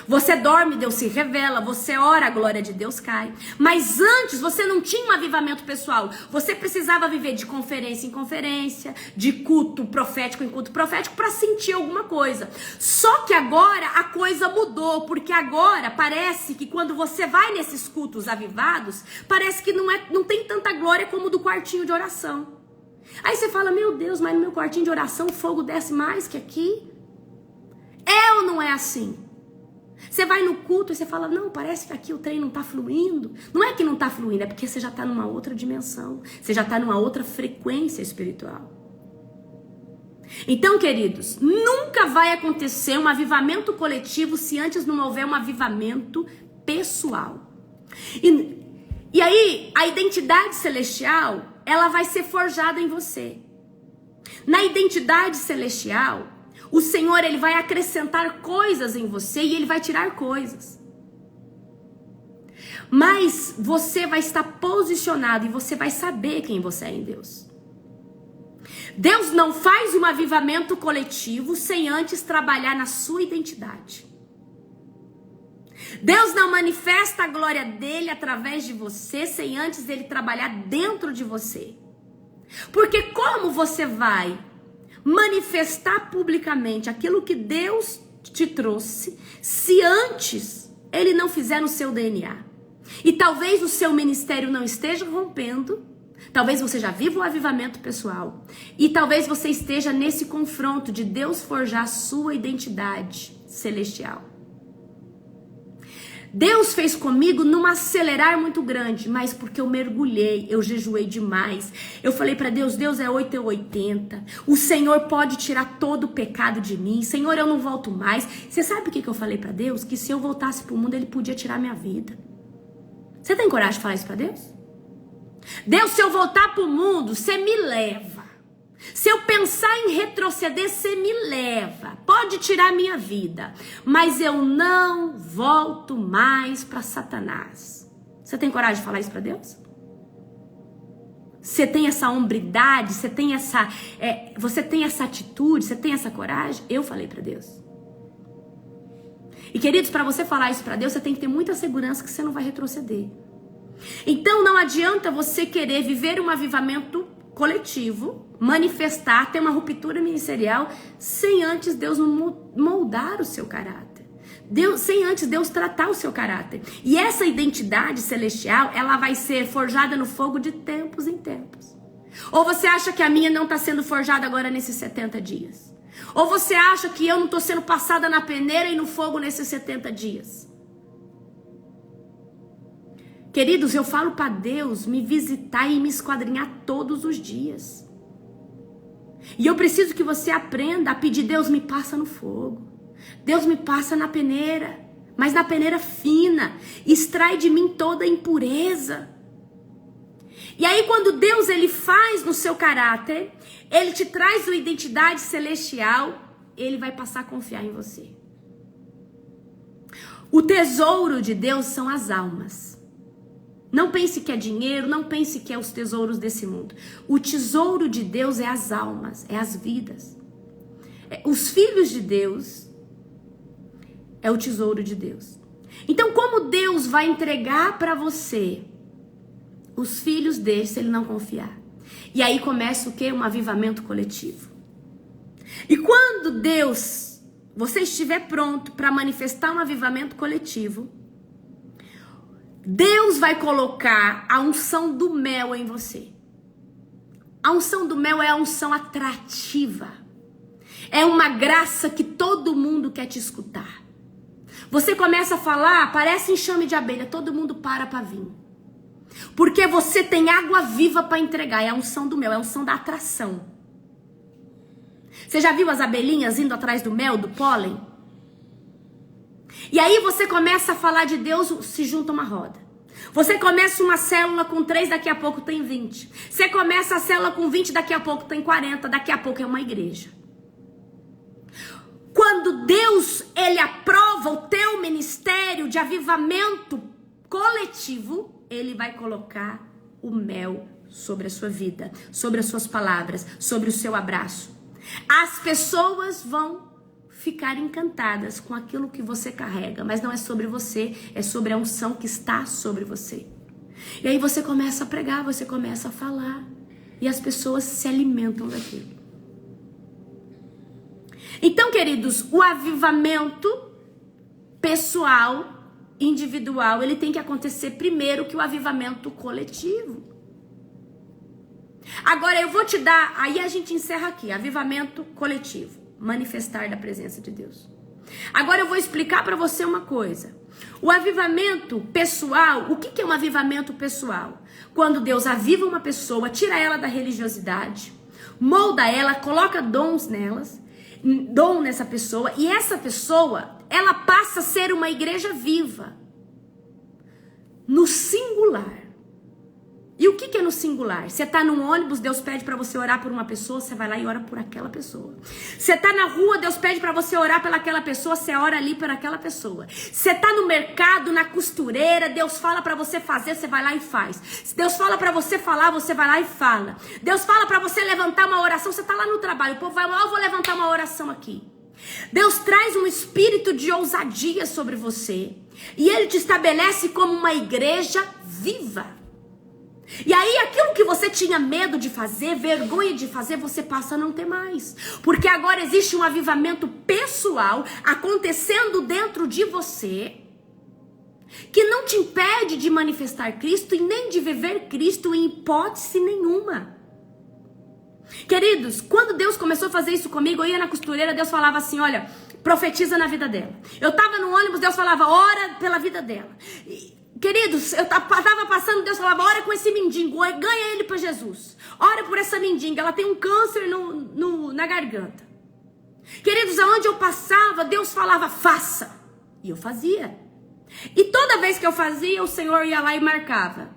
Você dorme, Deus se revela, você ora, a glória de Deus cai. Mas antes você não tinha um avivamento pessoal. Você precisava viver de conferência em conferência, de culto profético em culto profético para sentir alguma coisa. Só que agora a coisa mudou, porque agora parece que quando você vai nesses cultos avivados, parece que não tem tanta glória como do quartinho de oração. Aí você fala, meu Deus, mas no meu quartinho de oração o fogo desce mais que aqui? É ou não é assim? Você vai no culto e você fala, não, parece que aqui o trem não tá fluindo. Não é que não tá fluindo, é porque você já tá numa outra dimensão. Você já tá numa outra frequência espiritual. Então, queridos, nunca vai acontecer um avivamento coletivo se antes não houver um avivamento pessoal. E aí, a identidade celestial, ela vai ser forjada em você. Na identidade celestial, o Senhor, ele vai acrescentar coisas em você e ele vai tirar coisas. Mas você vai estar posicionado e você vai saber quem você é em Deus. Deus não faz um avivamento coletivo sem antes trabalhar na sua identidade. Deus não manifesta a glória dele através de você sem antes ele trabalhar dentro de você. Porque como você vai manifestar publicamente aquilo que Deus te trouxe se antes ele não fizer no seu DNA? E talvez o seu ministério não esteja rompendo, talvez você já viva o avivamento pessoal, e talvez você esteja nesse confronto de Deus forjar a sua identidade celestial. Deus fez comigo num acelerar muito grande, mas porque eu mergulhei, eu jejuei demais. Eu falei para Deus, Deus é 8 ou 80. O Senhor pode tirar todo o pecado de mim. Senhor, eu não volto mais. Você sabe o que eu falei para Deus? Que se eu voltasse pro mundo, ele podia tirar minha vida. Você tem coragem de falar isso para Deus? Deus, se eu voltar pro mundo, você me leva. Se eu pensar em retroceder, você me leva. Pode tirar minha vida. Mas eu não volto mais para Satanás. Você tem coragem de falar isso para Deus? Você tem essa hombridade? Você tem essa atitude? Você tem essa coragem? Eu falei para Deus. E queridos, para você falar isso para Deus, você tem que ter muita segurança que você não vai retroceder. Então não adianta você querer viver um avivamento coletivo, manifestar, ter uma ruptura ministerial, sem antes Deus moldar o seu caráter. Sem antes Deus tratar o seu caráter. E essa identidade celestial, ela vai ser forjada no fogo de tempos em tempos. Ou você acha que a minha não está sendo forjada agora nesses 70 dias? Ou você acha que eu não estou sendo passada na peneira e no fogo nesses 70 dias? Queridos, eu falo para Deus me visitar e me esquadrinhar todos os dias. E eu preciso que você aprenda a pedir, Deus me passa no fogo. Deus me passa na peneira, mas na peneira fina. Extrai de mim toda a impureza. E aí quando Deus ele faz no seu caráter, ele te traz uma identidade celestial, ele vai passar a confiar em você. O tesouro de Deus são as almas. Não pense que é dinheiro, não pense que é os tesouros desse mundo. O tesouro de Deus é as almas, é as vidas. Os filhos de Deus é o tesouro de Deus. Então, como Deus vai entregar para você os filhos dele se ele não confiar? E aí começa o quê? Um avivamento coletivo. E quando você estiver pronto para manifestar um avivamento coletivo, Deus vai colocar a unção do mel em você. A unção do mel é a unção atrativa. É uma graça que todo mundo quer te escutar. Você começa a falar, parece enxame de abelha, todo mundo para vir. Porque você tem água viva para entregar, é a unção do mel, é a unção da atração. Você já viu as abelhinhas indo atrás do mel, do pólen? E aí você começa a falar de Deus, se junta uma roda. Você começa uma célula com 3, daqui a pouco tem 20. Você começa a célula com 20, daqui a pouco tem 40, daqui a pouco é uma igreja. Quando Deus, ele aprova o teu ministério de avivamento coletivo, ele vai colocar o mel sobre a sua vida, sobre as suas palavras, sobre o seu abraço. As pessoas vão ficar encantadas com aquilo que você carrega, mas não é sobre você, é sobre a unção que está sobre você. E aí você começa a pregar, você começa a falar, e as pessoas se alimentam daquilo. Então, queridos, o avivamento pessoal, individual, ele tem que acontecer primeiro que o avivamento coletivo. Agora eu vou te dar, aí a gente encerra aqui, avivamento coletivo, manifestar da presença de Deus. Agora eu vou explicar para você uma coisa. O avivamento pessoal, o que é um avivamento pessoal? Quando Deus aviva uma pessoa, tira ela da religiosidade, molda ela, coloca dom nessa pessoa, e essa pessoa, ela passa a ser uma igreja viva, no singular. E o que é no singular? Você tá num ônibus, Deus pede para você orar por uma pessoa, você vai lá e ora por aquela pessoa. Você tá na rua, Deus pede para você orar pelaquela pessoa, você ora ali por aquela pessoa. Você tá no mercado, na costureira, Deus fala para você fazer, você vai lá e faz. Se Deus fala para você falar, você vai lá e fala. Deus fala para você levantar uma oração, você tá lá no trabalho, o povo vai lá, eu vou levantar uma oração aqui. Deus traz um espírito de ousadia sobre você. E Ele te estabelece como uma igreja viva. E aí aquilo que você tinha medo de fazer, vergonha de fazer, você passa a não ter mais. Porque agora existe um avivamento pessoal acontecendo dentro de você, que não te impede de manifestar Cristo e nem de viver Cristo em hipótese nenhuma. Queridos, quando Deus começou a fazer isso comigo, eu ia na costureira, Deus falava assim, olha, profetiza na vida dela. Eu tava no ônibus, Deus falava, ora pela vida dela. Queridos, eu tava passando, Deus falava, ora com esse mendigo, ganha ele para Jesus. Ora por essa mendiga, ela tem um câncer na garganta. Queridos, aonde eu passava, Deus falava, faça. E eu fazia. E toda vez que eu fazia, o Senhor ia lá e marcava.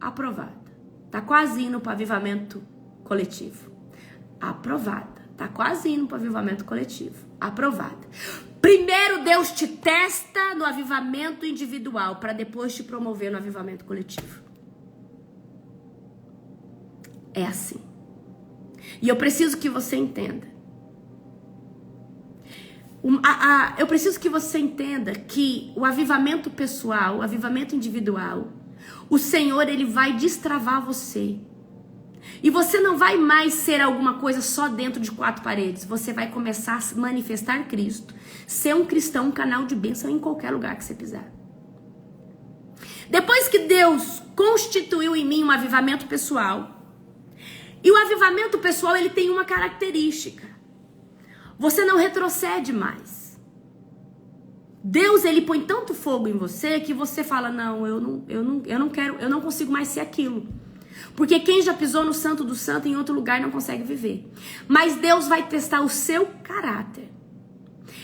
Aprovada. Tá quase indo para avivamento coletivo. Aprovada. Tá quase indo para avivamento coletivo. Aprovada. Primeiro Deus te testa no avivamento individual para depois te promover no avivamento coletivo. É assim. E eu preciso que você entenda. Eu preciso que você entenda que o avivamento pessoal, o avivamento individual, o Senhor, Ele vai destravar você. E você não vai mais ser alguma coisa só dentro de quatro paredes. Você vai começar a manifestar Cristo. Ser um cristão, um canal de bênção em qualquer lugar que você pisar. Depois que Deus constituiu em mim um avivamento pessoal. E o avivamento pessoal, ele tem uma característica. Você não retrocede mais. Deus, ele põe tanto fogo em você que você fala, não, eu não quero, eu não consigo mais ser aquilo. Porque quem já pisou no santo do santo em outro lugar não consegue viver. Mas Deus vai testar o seu caráter.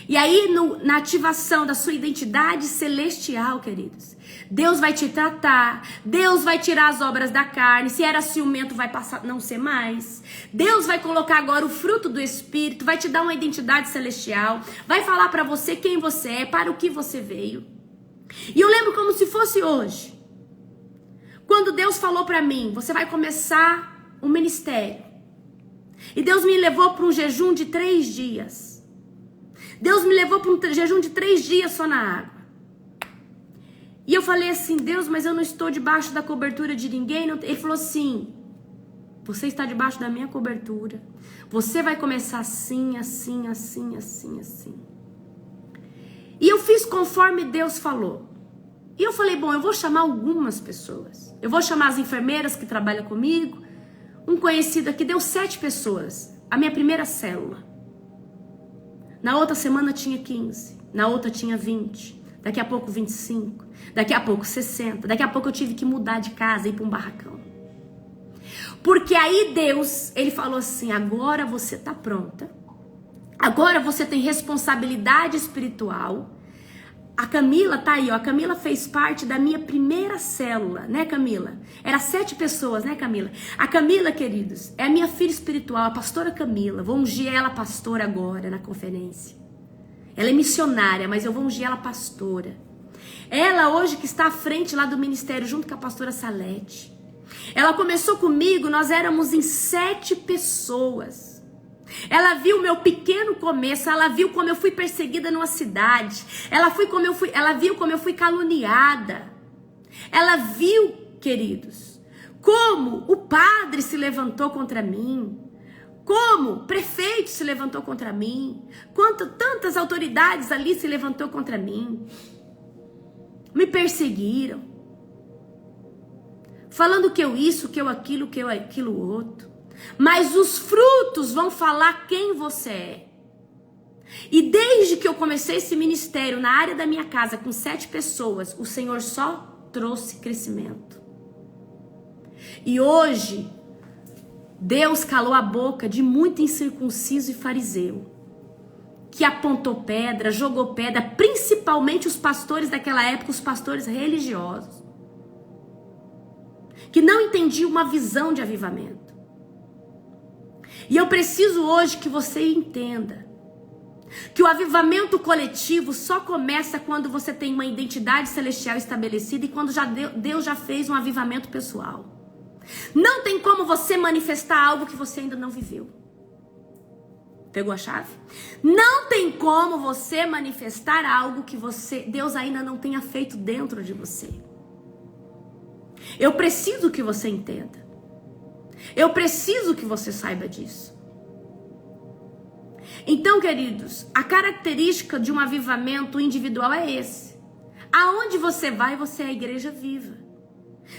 E aí, na ativação da sua identidade celestial, queridos, Deus vai te tratar, Deus vai tirar as obras da carne, se era ciumento vai passar a não ser mais. Deus vai colocar agora o fruto do Espírito, vai te dar uma identidade celestial, vai falar pra você quem você é, para o que você veio. E eu lembro como se fosse hoje. Quando Deus falou pra mim, você vai começar um ministério. E Deus me levou para um jejum de 3 dias. Deus me levou para um jejum de 3 dias só na água. E eu falei assim, Deus, mas eu não estou debaixo da cobertura de ninguém. Ele falou assim, você está debaixo da minha cobertura. Você vai começar assim, assim, assim, assim, assim. E eu fiz conforme Deus falou. E eu falei, bom, eu vou chamar algumas pessoas. Eu vou chamar as enfermeiras que trabalham comigo. Um conhecido aqui deu 7 pessoas. A minha primeira célula. Na outra semana tinha 15. Na outra tinha 20. Daqui a pouco 25. Daqui a pouco 60. Daqui a pouco eu tive que mudar de casa e ir para um barracão. Porque aí Deus, ele falou assim, agora você tá pronta. Agora você tem responsabilidade espiritual. A Camila tá aí, ó. A Camila fez parte da minha primeira célula, né, Camila? Era 7 pessoas, né, Camila? A Camila, queridos, é a minha filha espiritual, a pastora Camila. Vou ungir ela pastora agora na conferência. Ela é missionária, mas eu vou ungir ela pastora. Ela hoje que está à frente lá do ministério, junto com a pastora Salete. Ela começou comigo, nós éramos em 7 pessoas. Ela viu o meu pequeno começo, ela viu como eu fui perseguida numa cidade, ela viu como eu fui caluniada. Ela viu, queridos, como o padre se levantou contra mim, como o prefeito se levantou contra mim, quanto tantas autoridades ali se levantou contra mim. Me perseguiram, falando que eu isso, que eu aquilo outro. Mas os frutos vão falar quem você é. E desde que eu comecei esse ministério na área da minha casa com 7 pessoas, o Senhor só trouxe crescimento. E hoje, Deus calou a boca de muito incircunciso e fariseu, que apontou pedra, jogou pedra, principalmente os pastores daquela época, os pastores religiosos, que não entendiam uma visão de avivamento. E eu preciso hoje que você entenda que o avivamento coletivo só começa quando você tem uma identidade celestial estabelecida e quando Deus já fez um avivamento pessoal. Não tem como você manifestar algo que você ainda não viveu. Pegou a chave? Não tem como você manifestar algo que Deus ainda não tenha feito dentro de você. Eu preciso que você entenda. Eu preciso que você saiba disso. Então, queridos, a característica de um avivamento individual é esse. Aonde você vai, você é a igreja viva.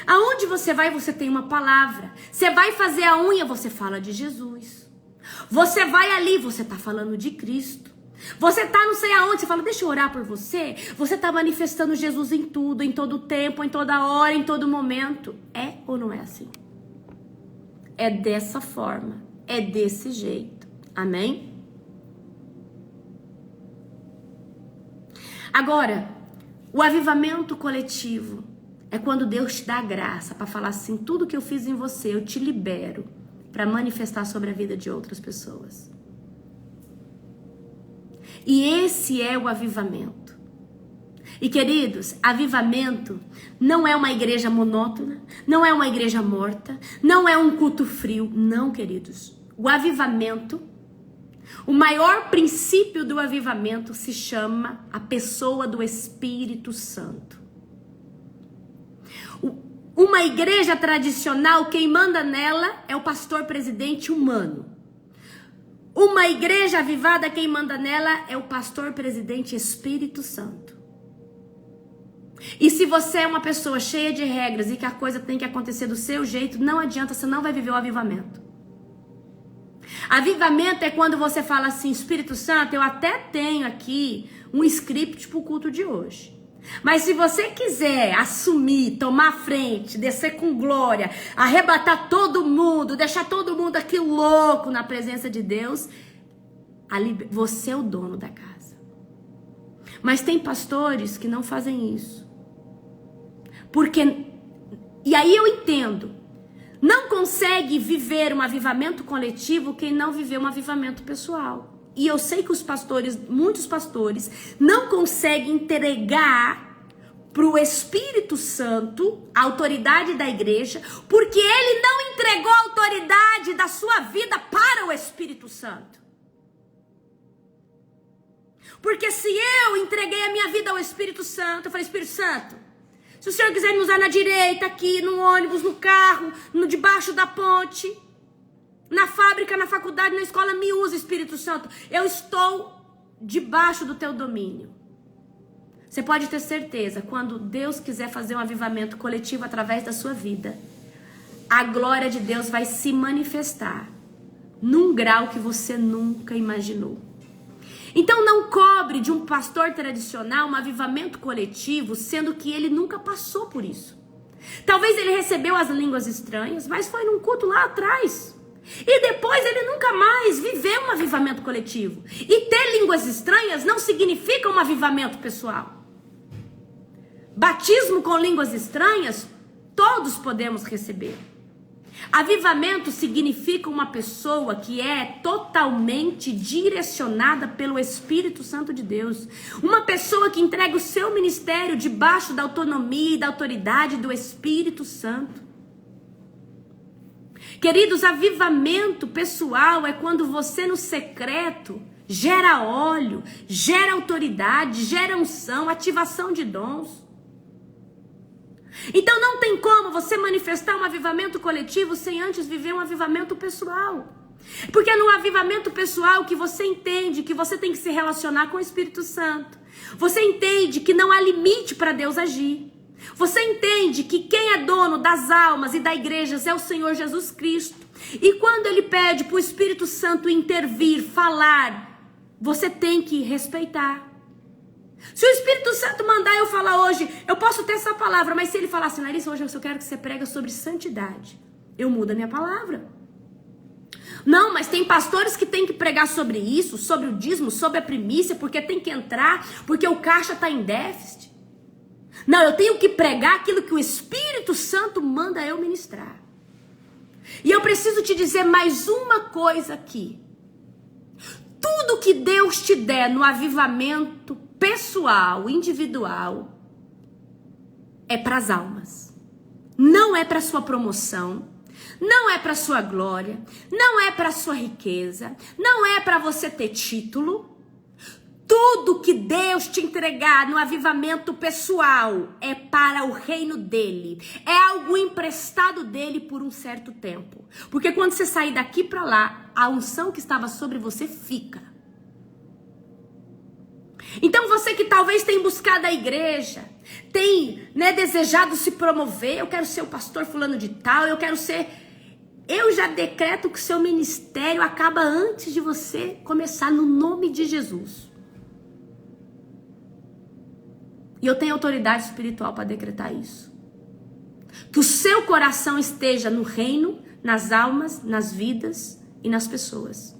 Aonde você vai, você tem uma palavra. Você vai fazer a unha, você fala de Jesus. Você vai ali, você está falando de Cristo. Você está não sei aonde, você fala, deixa eu orar por você. Você está manifestando Jesus em tudo, em todo tempo, em toda hora, em todo momento. É ou não é assim? É dessa forma, é desse jeito. Amém? Agora, o avivamento coletivo é quando Deus te dá graça para falar assim, tudo que eu fiz em você, eu te libero para manifestar sobre a vida de outras pessoas. E esse é o avivamento. E queridos, avivamento não é uma igreja monótona, não é uma igreja morta, não é um culto frio, não, queridos. O avivamento, o maior princípio do avivamento se chama a pessoa do Espírito Santo. Uma igreja tradicional, quem manda nela é o pastor presidente humano. Uma igreja avivada, quem manda nela é o pastor presidente Espírito Santo. E se você é uma pessoa cheia de regras e que a coisa tem que acontecer do seu jeito, não adianta, você não vai viver o avivamento. Avivamento é quando você fala assim, Espírito Santo, eu até tenho aqui um script para o culto de hoje. Mas se você quiser assumir, tomar frente, descer com glória, arrebatar todo mundo, deixar todo mundo aqui louco na presença de Deus, você é o dono da casa. Mas tem pastores que não fazem isso. Porque, e aí eu entendo, não consegue viver um avivamento coletivo quem não viveu um avivamento pessoal. E eu sei que muitos pastores, não conseguem entregar para o Espírito Santo a autoridade da igreja, porque ele não entregou a autoridade da sua vida para o Espírito Santo. Porque se eu entreguei a minha vida ao Espírito Santo, eu falei, Espírito Santo, se o Senhor quiser me usar na direita, aqui, no ônibus, no carro, debaixo da ponte, na fábrica, na faculdade, na escola, me usa, Espírito Santo. Eu estou debaixo do teu domínio. Você pode ter certeza, quando Deus quiser fazer um avivamento coletivo através da sua vida, a glória de Deus vai se manifestar num grau que você nunca imaginou. Então não cobre de um pastor tradicional um avivamento coletivo, sendo que ele nunca passou por isso. Talvez ele recebeu as línguas estranhas, mas foi num culto lá atrás. E depois ele nunca mais viveu um avivamento coletivo. E ter línguas estranhas não significa um avivamento pessoal. Batismo com línguas estranhas, todos podemos receber. Avivamento significa uma pessoa que é totalmente direcionada pelo Espírito Santo de Deus. Uma pessoa que entrega o seu ministério debaixo da autonomia e da autoridade do Espírito Santo. Queridos, avivamento pessoal é quando você no secreto gera óleo, gera autoridade, gera unção, ativação de dons. Então não tem como você manifestar um avivamento coletivo sem antes viver um avivamento pessoal. Porque é no avivamento pessoal que você entende que você tem que se relacionar com o Espírito Santo. Você entende que não há limite para Deus agir. Você entende que quem é dono das almas e da igreja é o Senhor Jesus Cristo. E quando ele pede para o Espírito Santo intervir, falar, você tem que respeitar. Se o Espírito Santo mandar eu falar hoje, eu posso ter essa palavra, mas se ele falar assim, Larissa, hoje eu quero que você prega sobre santidade, eu mudo a minha palavra. Não, mas tem pastores que tem que pregar sobre isso, sobre o dízimo, sobre a primícia, porque tem que entrar, porque o caixa está em déficit. Não, eu tenho que pregar aquilo que o Espírito Santo manda eu ministrar. E eu preciso te dizer mais uma coisa aqui. Tudo que Deus te der no avivamento pessoal, individual, é para as almas. Não é para sua promoção, não é para sua glória, não é para sua riqueza, não é para você ter título. Tudo que Deus te entregar no avivamento pessoal é para o reino dele. É algo emprestado dele por um certo tempo. Porque quando você sair daqui para lá, a unção que estava sobre você fica. Então você que talvez tenha buscado a igreja, tem, desejado se promover, eu quero ser o pastor fulano de tal, eu quero ser... Eu já decreto que o seu ministério acaba antes de você começar, no nome de Jesus. E eu tenho autoridade espiritual para decretar isso. Que o seu coração esteja no reino, nas almas, nas vidas e nas pessoas.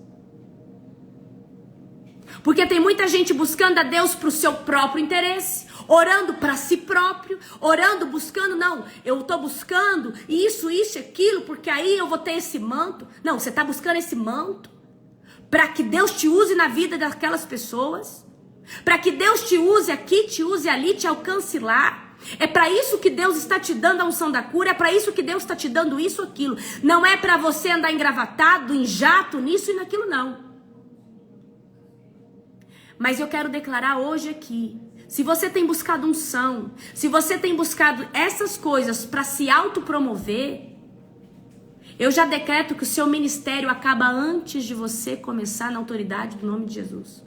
Porque tem muita gente buscando a Deus para o seu próprio interesse, orando para si próprio, orando, buscando, não, eu estou buscando isso, aquilo, porque aí eu vou ter esse manto. Não, você está buscando esse manto para que Deus te use na vida daquelas pessoas, para que Deus te use aqui, te use ali, te alcance lá. É para isso que Deus está te dando a unção da cura, é para isso que Deus está te dando isso, aquilo. Não é para você andar engravatado, em jato, nisso e naquilo, não. Mas eu quero declarar hoje aqui, se você tem buscado unção, se você tem buscado essas coisas para se autopromover, eu já decreto que o seu ministério acaba antes de você começar na autoridade do nome de Jesus.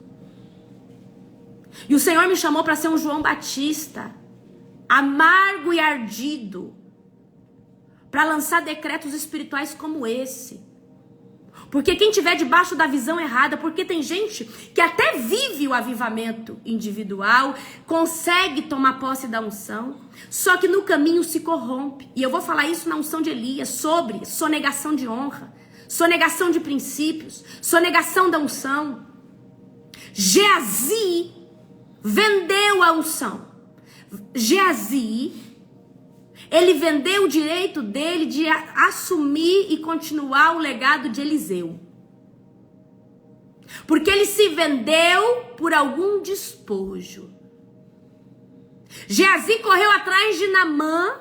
E o Senhor me chamou para ser um João Batista, amargo e ardido, para lançar decretos espirituais como esse. Porque quem estiver debaixo da visão errada, porque tem gente que até vive o avivamento individual, consegue tomar posse da unção, só que no caminho se corrompe. E eu vou falar isso na unção de Elias, sobre sonegação de honra, sonegação de princípios, sonegação da unção. Geazi vendeu a unção. Geazi, ele vendeu o direito dele de assumir e continuar o legado de Eliseu. Porque ele se vendeu por algum despojo. Geazi correu atrás de Naamã,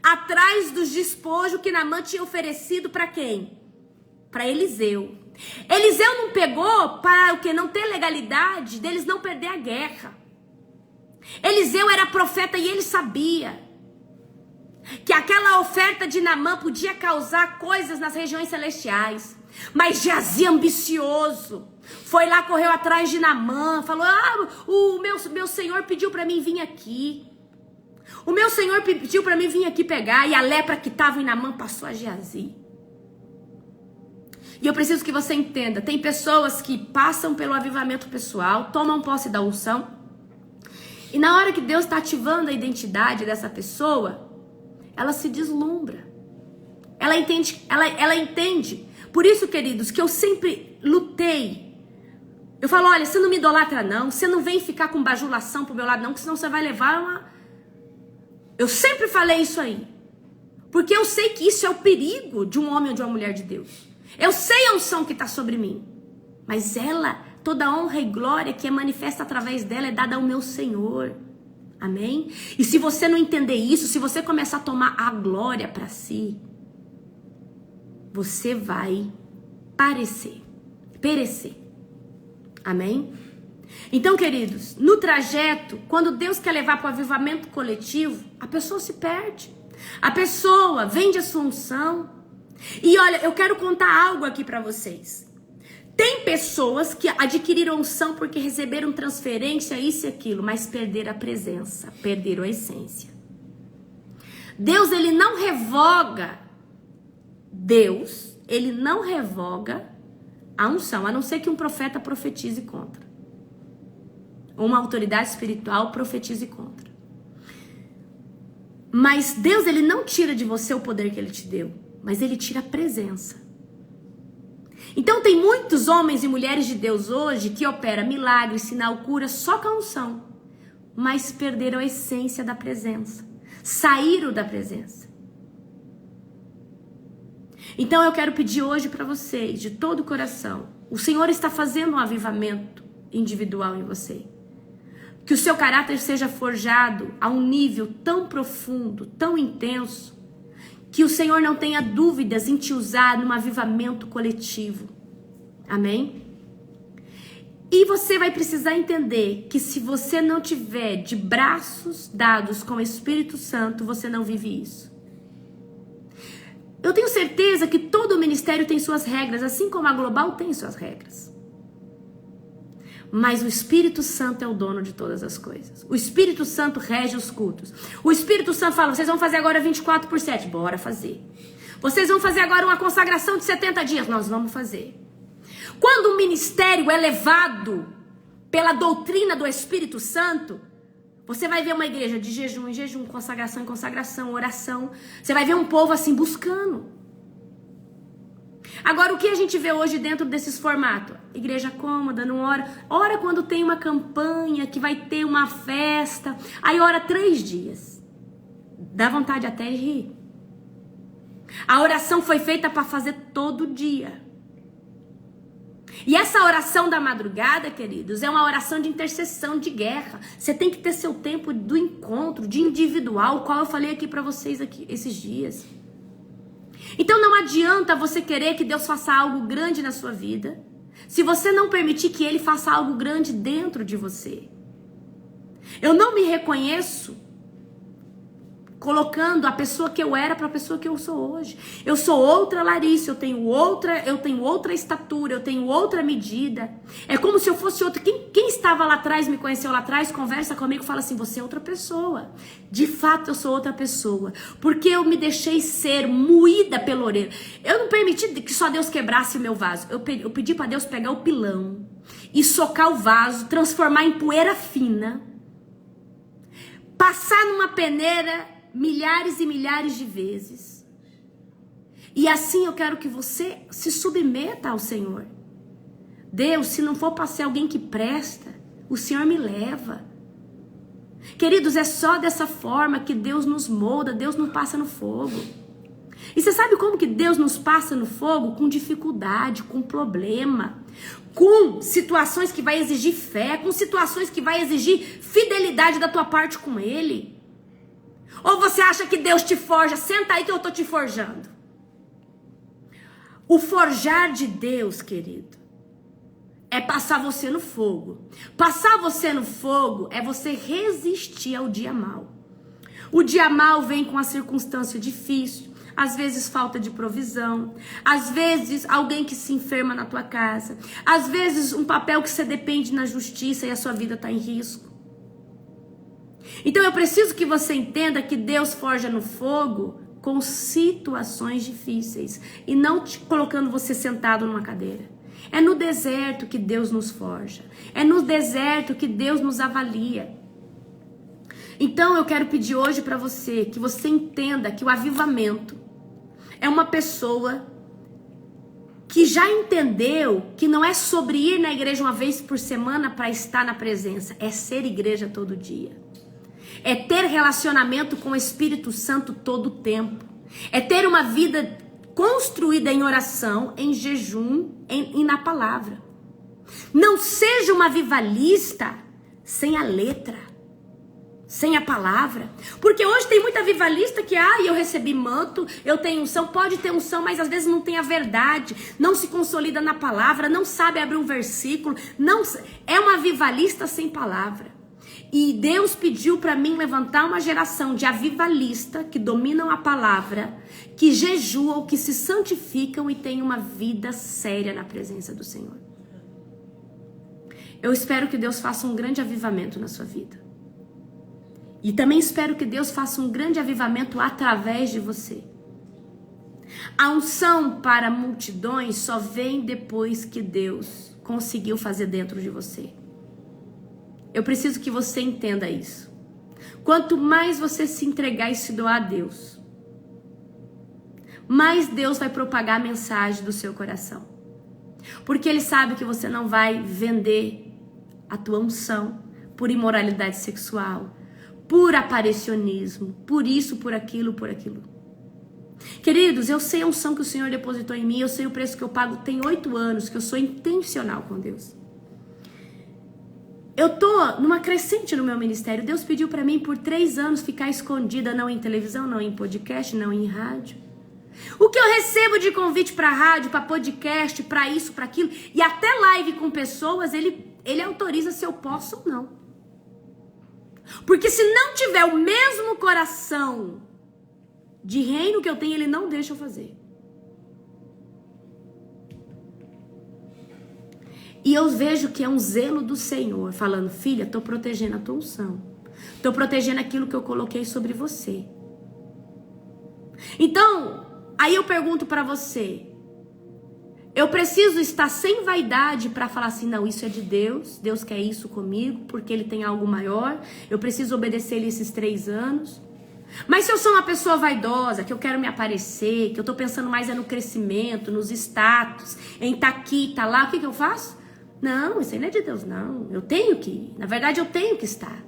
atrás dos despojos que Naamã tinha oferecido para quem? Para Eliseu. Eliseu não pegou para o que? Não ter legalidade deles não perder a guerra. Eliseu era profeta e ele sabia que aquela oferta de Naamã podia causar coisas nas regiões celestiais. Mas Geazi, ambicioso, foi lá, correu atrás de Naamã, falou: o meu senhor pediu para mim vir aqui. O meu senhor pediu para mim vir aqui pegar. E a lepra que estava em Naamã passou a Geazi. E eu preciso que você entenda, tem pessoas que passam pelo avivamento pessoal, tomam posse da unção, e na hora que Deus está ativando a identidade dessa pessoa, ela se deslumbra. Ela entende. Por isso, queridos, que eu sempre lutei. Eu falo: olha, você não me idolatra não, você não vem ficar com bajulação pro meu lado não, que senão você vai levar uma... Eu sempre falei isso aí. Porque eu sei que isso é o perigo de um homem ou de uma mulher de Deus. Eu sei a unção que está sobre mim. Mas ela, toda honra e glória que é manifesta através dela é dada ao meu Senhor. Amém? E se você não entender isso, se você começar a tomar a glória para si, você vai perecer. Amém? Então, queridos, no trajeto, quando Deus quer levar para o avivamento coletivo, a pessoa se perde. A pessoa vende a sua unção. E olha, eu quero contar algo aqui para vocês. Tem pessoas que adquiriram unção porque receberam transferência, isso e aquilo, mas perderam a presença, perderam a essência. Deus, ele não revoga A unção, a não ser que um profeta profetize contra. Ou uma autoridade espiritual profetize contra. Mas Deus, ele não tira de você o poder que ele te deu, mas ele tira a presença. Então tem muitos homens e mulheres de Deus hoje que operam milagre, sinal, cura só com a unção, mas perderam a essência da presença, saíram da presença. Então eu quero pedir hoje para vocês, de todo o coração, o Senhor está fazendo um avivamento individual em você. Que o seu caráter seja forjado a um nível tão profundo, tão intenso, que o Senhor não tenha dúvidas em te usar num avivamento coletivo. Amém? E você vai precisar entender que se você não tiver de braços dados com o Espírito Santo, você não vive isso. Eu tenho certeza que todo ministério tem suas regras, assim como a Global tem suas regras. Mas o Espírito Santo é o dono de todas as coisas. O Espírito Santo rege os cultos. O Espírito Santo fala, vocês vão fazer agora 24/7. Bora fazer. Vocês vão fazer agora uma consagração de 70 dias. Nós vamos fazer. Quando o ministério é levado pela doutrina do Espírito Santo, você vai ver uma igreja de jejum em jejum, consagração em consagração, oração. Você vai ver um povo assim buscando. Agora, o que a gente vê hoje dentro desses formatos? Igreja cômoda, não ora. Ora quando tem uma campanha, que vai ter uma festa. Aí ora 3 dias. Dá vontade até de rir. A oração foi feita para fazer todo dia. E essa oração da madrugada, queridos, é uma oração de intercessão, de guerra. Você tem que ter seu tempo do encontro, de individual, qual eu falei aqui para vocês aqui esses dias. Então não adianta você querer que Deus faça algo grande na sua vida, se você não permitir que Ele faça algo grande dentro de você. Eu não me reconheço colocando a pessoa que eu era para a pessoa que eu sou hoje. Eu sou outra Larissa, eu tenho outra estatura, eu tenho outra medida. É como se eu fosse outra. Quem estava lá atrás, me conheceu lá atrás, conversa comigo e fala assim, você é outra pessoa. De fato, eu sou outra pessoa. Porque eu me deixei ser moída pelo orelha. Eu não permiti que só Deus quebrasse o meu vaso. Eu pedi para Deus pegar o pilão e socar o vaso, transformar em poeira fina, passar numa peneira milhares e milhares de vezes. E assim eu quero que você se submeta ao Senhor. Deus, se não for para ser alguém que presta, o Senhor me leva. Queridos, é só dessa forma que Deus nos molda, Deus nos passa no fogo. E você sabe como que Deus nos passa no fogo? Com dificuldade, com problema, com situações que vai exigir fé, com situações que vai exigir fidelidade da tua parte com Ele. Ou você acha que Deus te forja? Senta aí que eu tô te forjando. O forjar de Deus, querido, é passar você no fogo. Passar você no fogo é você resistir ao dia mau. O dia mau vem com a circunstância difícil, às vezes falta de provisão, às vezes alguém que se enferma na tua casa, às vezes um papel que você depende na justiça e a sua vida está em risco. Então eu preciso que você entenda que Deus forja no fogo com situações difíceis e não te colocando você sentado numa cadeira. É no deserto que Deus nos forja. É no deserto que Deus nos avalia. Então eu quero pedir hoje para você que você entenda que o avivamento é uma pessoa que já entendeu que não é sobre ir na igreja uma vez por semana para estar na presença, é ser igreja todo dia. É ter relacionamento com o Espírito Santo todo o tempo. É ter uma vida construída em oração, em jejum e na palavra. Não seja uma avivalista sem a letra, sem a palavra. Porque hoje tem muita avivalista que, eu recebi manto, eu tenho unção. Pode ter unção, mas às vezes não tem a verdade. Não se consolida na palavra, não sabe abrir um versículo. É uma avivalista sem palavra. E Deus pediu para mim levantar uma geração de avivalista que dominam a palavra, que jejuam, que se santificam e têm uma vida séria na presença do Senhor. Eu espero que Deus faça um grande avivamento na sua vida. E também espero que Deus faça um grande avivamento através de você. A unção para multidões só vem depois que Deus conseguiu fazer dentro de você. Eu preciso que você entenda isso. Quanto mais você se entregar e se doar a Deus, mais Deus vai propagar a mensagem do seu coração. Porque Ele sabe que você não vai vender a tua unção por imoralidade sexual, por aparicionismo, por isso, por aquilo, por aquilo. Queridos, eu sei a unção que o Senhor depositou em mim, eu sei o preço que eu pago, tem 8 anos que eu sou intencional com Deus. Eu tô numa crescente no meu ministério. Deus pediu pra mim por 3 anos ficar escondida, não em televisão, não em podcast, não em rádio. O que eu recebo de convite pra rádio, pra podcast, pra isso, pra aquilo, e até live com pessoas, ele autoriza se eu posso ou não. Porque se não tiver o mesmo coração de reino que eu tenho, ele não deixa eu fazer. E eu vejo que é um zelo do Senhor, falando, filha, tô protegendo a tua unção. Tô protegendo aquilo que eu coloquei sobre você. Então, aí eu pergunto pra você, eu preciso estar sem vaidade pra falar assim, não, isso é de Deus, Deus quer isso comigo, porque Ele tem algo maior, eu preciso obedecer Ele esses 3 anos. Mas se eu sou uma pessoa vaidosa, que eu quero me aparecer, que eu tô pensando mais no crescimento, nos status, em tá aqui, tá lá, o que eu faço? Não, isso aí não é de Deus, não. Eu tenho que ir. Na verdade, eu tenho que estar.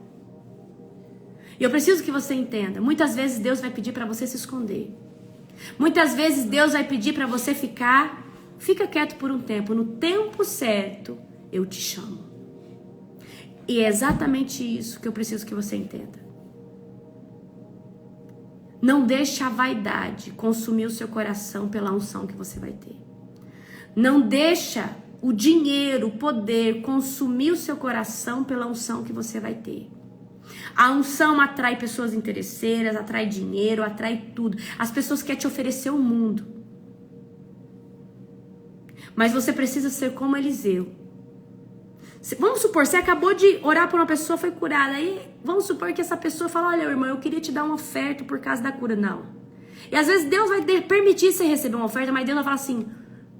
E eu preciso que você entenda. Muitas vezes Deus vai pedir para você se esconder. Muitas vezes Deus vai pedir para você fica quieto por um tempo. No tempo certo, eu te chamo. E é exatamente isso que eu preciso que você entenda. Não deixe a vaidade consumir o seu coração pela unção que você vai ter. Não deixa o dinheiro, o poder consumir o seu coração pela unção que você vai ter. A unção atrai pessoas interesseiras, atrai dinheiro, atrai tudo. As pessoas querem te oferecer o mundo. Mas você precisa ser como Eliseu. Vamos supor, você acabou de orar por uma pessoa, foi curada. Aí vamos supor que essa pessoa fala, olha, irmão, eu queria te dar uma oferta por causa da cura. Não. E às vezes Deus vai permitir você receber uma oferta, mas Deus vai falar assim,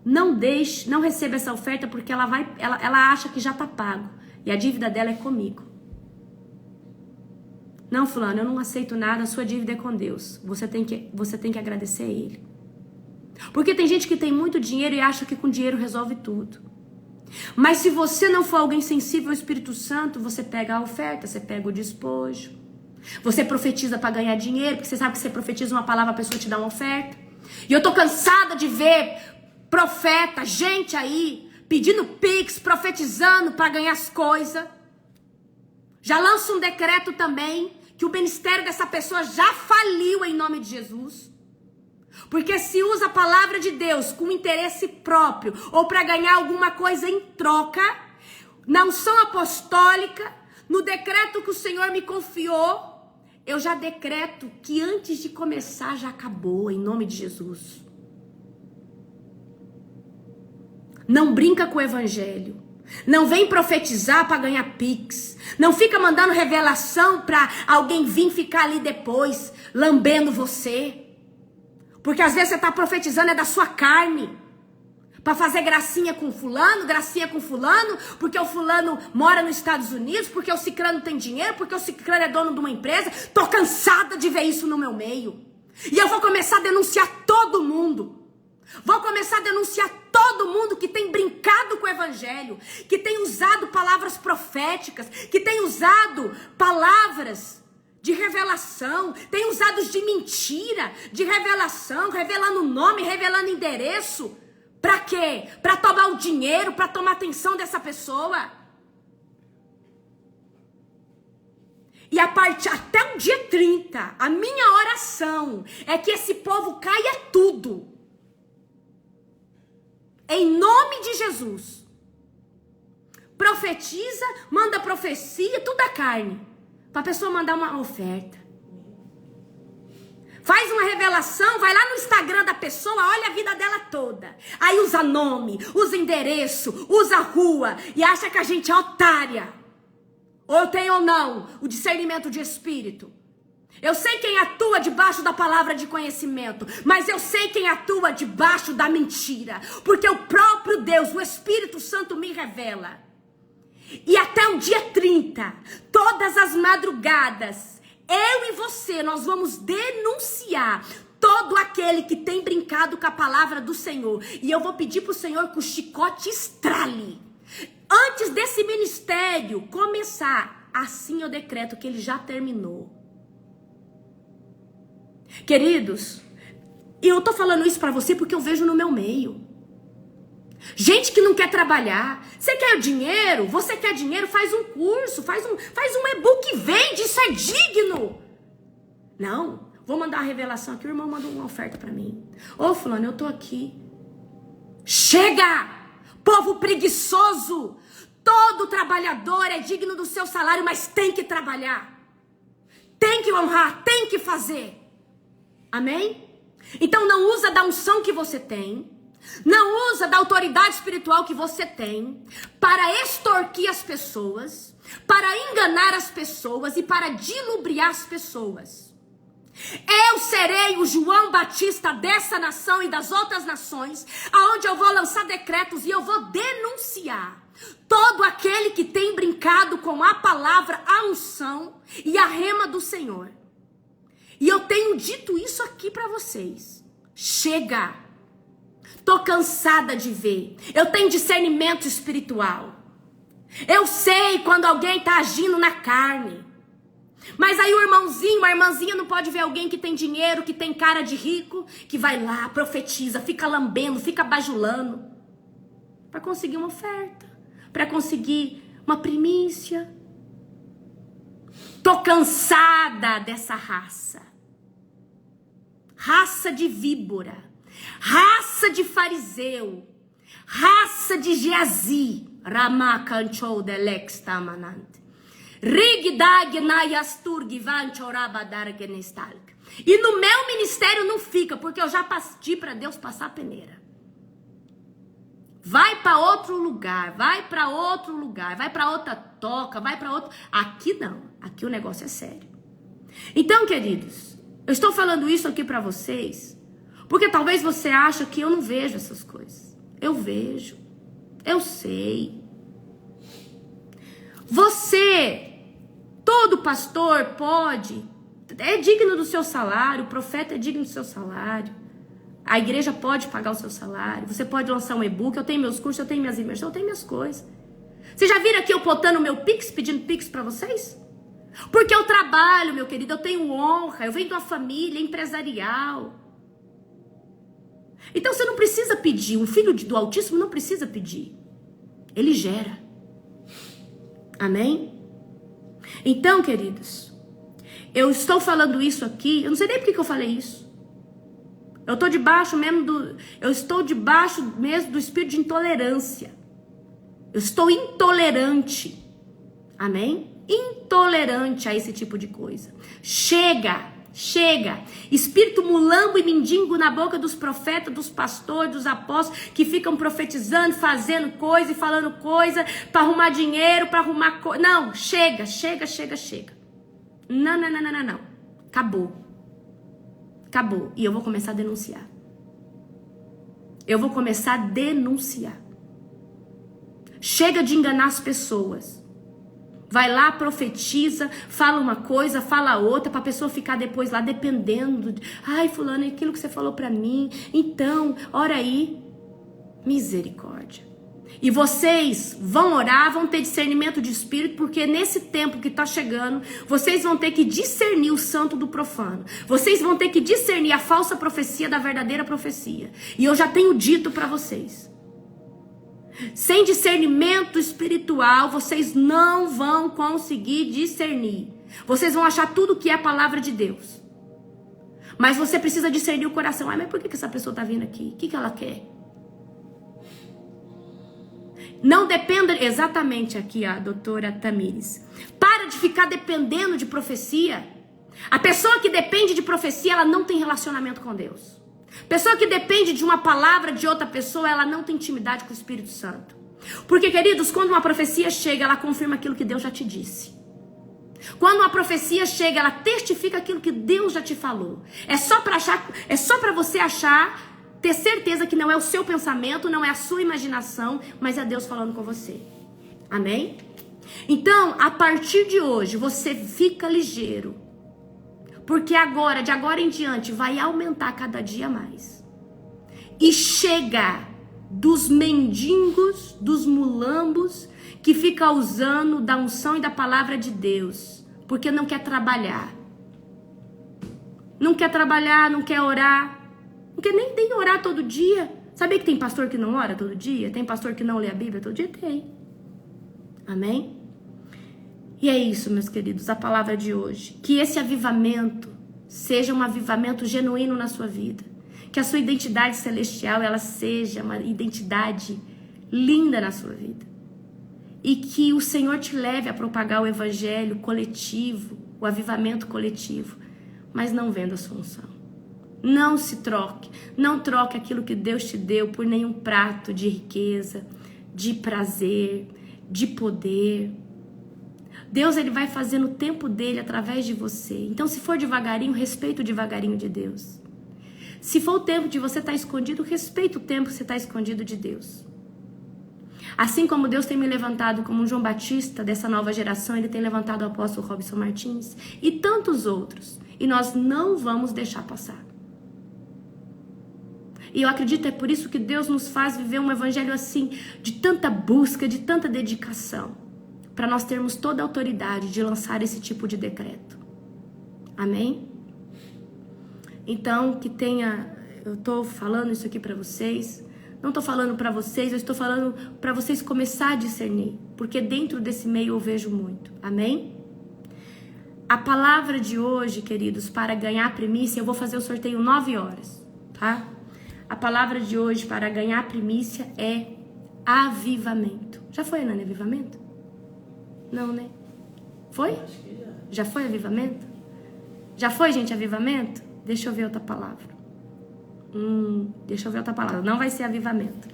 não receba essa oferta porque ela acha que já tá pago. E a dívida dela é comigo. Não, fulano, eu não aceito nada, a sua dívida é com Deus. Você tem que agradecer a Ele. Porque tem gente que tem muito dinheiro e acha que com dinheiro resolve tudo. Mas se você não for alguém sensível ao Espírito Santo, você pega a oferta, você pega o despojo. Você profetiza para ganhar dinheiro, porque você sabe que você profetiza uma palavra, a pessoa te dá uma oferta. E eu tô cansada de ver profeta, gente aí, pedindo pix, profetizando para ganhar as coisas. Já lanço um decreto também, que o ministério dessa pessoa já faliu em nome de Jesus. Porque se usa a palavra de Deus com interesse próprio, ou para ganhar alguma coisa em troca, na unção apostólica, no decreto que o Senhor me confiou, eu já decreto que antes de começar já acabou, em nome de Jesus. Não brinca com o evangelho. Não vem profetizar para ganhar pix. Não fica mandando revelação para alguém vir ficar ali depois, lambendo você. Porque às vezes você está profetizando é da sua carne. Para fazer gracinha com fulano, porque o fulano mora nos Estados Unidos, porque o ciclano tem dinheiro, porque o ciclano é dono de uma empresa. Tô cansada de ver isso no meu meio. E eu vou começar a denunciar todo mundo. Vou começar a denunciar todo mundo que tem brincado com o evangelho, que tem usado palavras proféticas, que tem usado palavras de revelação, tem usado de mentira, de revelação, revelando nome, revelando endereço. Pra quê? Pra tomar o dinheiro, pra tomar a atenção dessa pessoa. E até o dia 30, a minha oração é que esse povo caia tudo. Em nome de Jesus. Profetiza, manda profecia, tudo a carne. Pra pessoa mandar uma oferta. Faz uma revelação, vai lá no Instagram da pessoa, olha a vida dela toda. Aí usa nome, usa endereço, usa rua e acha que a gente é otária. Ou tem ou não o discernimento de espírito. Eu sei quem atua debaixo da palavra de conhecimento, mas eu sei quem atua debaixo da mentira, porque o próprio Deus, o Espírito Santo me revela. E até o dia 30, todas as madrugadas, eu e você, nós vamos denunciar todo aquele que tem brincado com a palavra do Senhor. E eu vou pedir para o Senhor que o chicote estrale. Antes desse ministério começar, assim eu decreto que ele já terminou. Queridos, eu tô falando isso para você porque eu vejo no meu meio. Gente que não quer trabalhar. Você quer dinheiro? Você quer dinheiro? Faz um curso, faz um e-book e vende, isso é digno. Não, vou mandar uma revelação aqui, o irmão mandou uma oferta para mim. Ô fulano, eu tô aqui. Chega! Povo preguiçoso! Todo trabalhador é digno do seu salário, mas tem que trabalhar. Tem que honrar, tem que fazer. Amém? Então não usa da unção que você tem, não usa da autoridade espiritual que você tem para extorquir as pessoas, para enganar as pessoas e para dilubriar as pessoas. Eu serei o João Batista dessa nação e das outras nações, aonde eu vou lançar decretos e eu vou denunciar todo aquele que tem brincado com a palavra, a unção e a rema do Senhor. E eu tenho dito isso aqui para vocês. Chega. Tô cansada de ver. Eu tenho discernimento espiritual. Eu sei quando alguém tá agindo na carne. Mas aí o irmãozinho, a irmãzinha não pode ver alguém que tem dinheiro, que tem cara de rico, que vai lá, profetiza, fica lambendo, fica bajulando. Para conseguir uma oferta. Para conseguir uma primícia. Tô cansada dessa raça. Raça de víbora. Raça de fariseu. Raça de Geazi. Ramakanchou delex tamanant. Rigdag nayastur givanchorabadar genestalk. E no meu ministério não fica, porque eu já pedi para Deus passar a peneira. Vai para outro lugar, vai para outro lugar, vai para outra toca, vai para outro. Aqui não, aqui o negócio é sério. Então, queridos, eu estou falando isso aqui para vocês, porque talvez você ache que eu não vejo essas coisas. Eu vejo, eu sei. Você, todo pastor pode, é digno do seu salário, o profeta é digno do seu salário. A igreja pode pagar o seu salário. Você pode lançar um e-book. Eu tenho meus cursos, eu tenho minhas imersões, eu tenho minhas coisas. Vocês já viram aqui eu botando meu Pix, pedindo Pix pra vocês? Porque eu trabalho, meu querido, eu tenho honra, eu venho de uma família empresarial. Então você não precisa pedir. Um filho do Altíssimo não precisa pedir. Ele gera. Amém? Então, queridos, eu estou falando isso aqui, eu não sei nem por que eu falei isso. Eu estou debaixo mesmo do espírito de intolerância. Eu estou intolerante. Amém? Intolerante a esse tipo de coisa. Chega, chega. Espírito mulambo e mendigo na boca dos profetas, dos pastores, dos apóstolos, que ficam profetizando, fazendo coisa e falando coisa para arrumar dinheiro, para arrumar coisa. Não, chega, chega, chega, chega. Não, não, não, não, não, não. Acabou. Acabou. E eu vou começar a denunciar. Eu vou começar a denunciar. Chega de enganar as pessoas. Vai lá, profetiza, fala uma coisa, fala outra, pra pessoa ficar depois lá dependendo. Ai, fulano, é aquilo que você falou pra mim. Então, ora aí. Misericórdia. E vocês vão orar, vão ter discernimento de espírito, porque nesse tempo que tá chegando, vocês vão ter que discernir o santo do profano. Vocês vão ter que discernir a falsa profecia da verdadeira profecia. E eu já tenho dito pra vocês. Sem discernimento espiritual, vocês não vão conseguir discernir. Vocês vão achar tudo que é a palavra de Deus. Mas você precisa discernir o coração. Ai, mas por que essa pessoa tá vindo aqui? O que ela quer? Não dependa, exatamente aqui a doutora Tamires. Para de ficar dependendo de profecia. A pessoa que depende de profecia, ela não tem relacionamento com Deus. Pessoa que depende de uma palavra de outra pessoa, ela não tem intimidade com o Espírito Santo. Porque, queridos, quando uma profecia chega, ela confirma aquilo que Deus já te disse. Quando uma profecia chega, ela testifica aquilo que Deus já te falou. É só para você achar, ter certeza que não é o seu pensamento, não é a sua imaginação, mas é Deus falando com você. Amém? Então, a partir de hoje, você fica ligeiro. Porque agora, de agora em diante, vai aumentar cada dia mais. E chega dos mendigos, dos mulambos, que fica usando da unção e da palavra de Deus, porque não quer trabalhar. Não quer trabalhar, não quer orar, não quer nem orar todo dia. Sabia que tem pastor que não ora todo dia? Tem pastor que não lê a Bíblia todo dia? Tem. Amém? E é isso, meus queridos, a palavra de hoje. Que esse avivamento seja um avivamento genuíno na sua vida. Que a sua identidade celestial, ela seja uma identidade linda na sua vida. E que o Senhor te leve a propagar o evangelho coletivo, o avivamento coletivo, mas não venda a sua unção. Não se troque, não troque aquilo que Deus te deu por nenhum prato de riqueza, de prazer, de poder. Deus, ele vai fazer no tempo dele através de você. Então, se for devagarinho, respeita o devagarinho de Deus. Se for o tempo de você estar escondido, respeita o tempo que você está escondido de Deus. Assim como Deus tem me levantado como um João Batista dessa nova geração, ele tem levantado o apóstolo Robson Martins e tantos outros. E nós não vamos deixar passar. E eu acredito, é por isso que Deus nos faz viver um evangelho assim, de tanta busca, de tanta dedicação, para nós termos toda a autoridade de lançar esse tipo de decreto. Amém? Então, eu estou falando isso aqui para vocês, não estou falando para vocês, eu estou falando para vocês começar a discernir, porque dentro desse meio eu vejo muito. Amém? A palavra de hoje, queridos, para ganhar primícia, eu vou fazer o sorteio 9 horas, tá? A palavra de hoje para ganhar primícia é avivamento. Já foi, Nani, avivamento? Não, né? Foi? Acho que já. Já foi avivamento? Já foi, gente, avivamento? Deixa eu ver outra palavra. Deixa eu ver outra palavra. Não vai ser avivamento.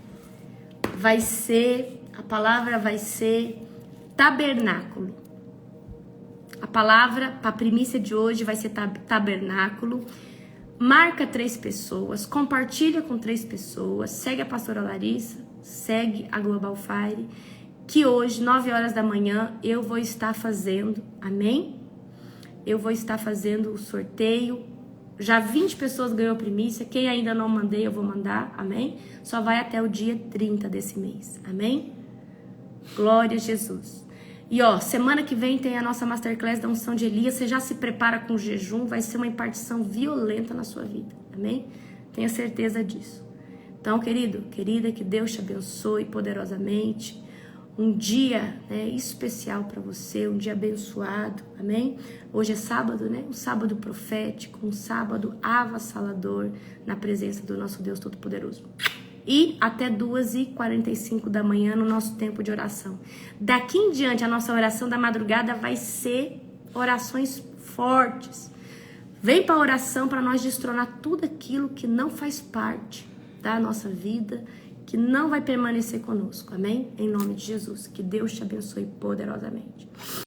A palavra vai ser tabernáculo. A palavra para a primícia de hoje vai ser tabernáculo. Marca 3 pessoas, compartilha com 3 pessoas, segue a pastora Larissa, segue a Global Fire, que hoje, 9 horas da manhã, eu vou estar fazendo, amém? Eu vou estar fazendo o sorteio. Já 20 pessoas ganhou primícia, quem ainda não mandei, eu vou mandar, amém? Só vai até o dia 30 desse mês, amém? Glória a Jesus. E ó, semana que vem tem a nossa Masterclass da unção de Elias. Você já se prepara com o jejum, vai ser uma impartição violenta na sua vida, amém? Tenha certeza disso. Então, querido, querida, que Deus te abençoe poderosamente. Um dia, né, especial para você, um dia abençoado, amém? Hoje é sábado, né? Um sábado profético, um sábado avassalador na presença do nosso Deus Todo-Poderoso. E até 2h45 da manhã no nosso tempo de oração. Daqui em diante, a nossa oração da madrugada vai ser orações fortes. Vem para a oração para nós destronar tudo aquilo que não faz parte da nossa vida, que não vai permanecer conosco, amém? Em nome de Jesus, que Deus te abençoe poderosamente.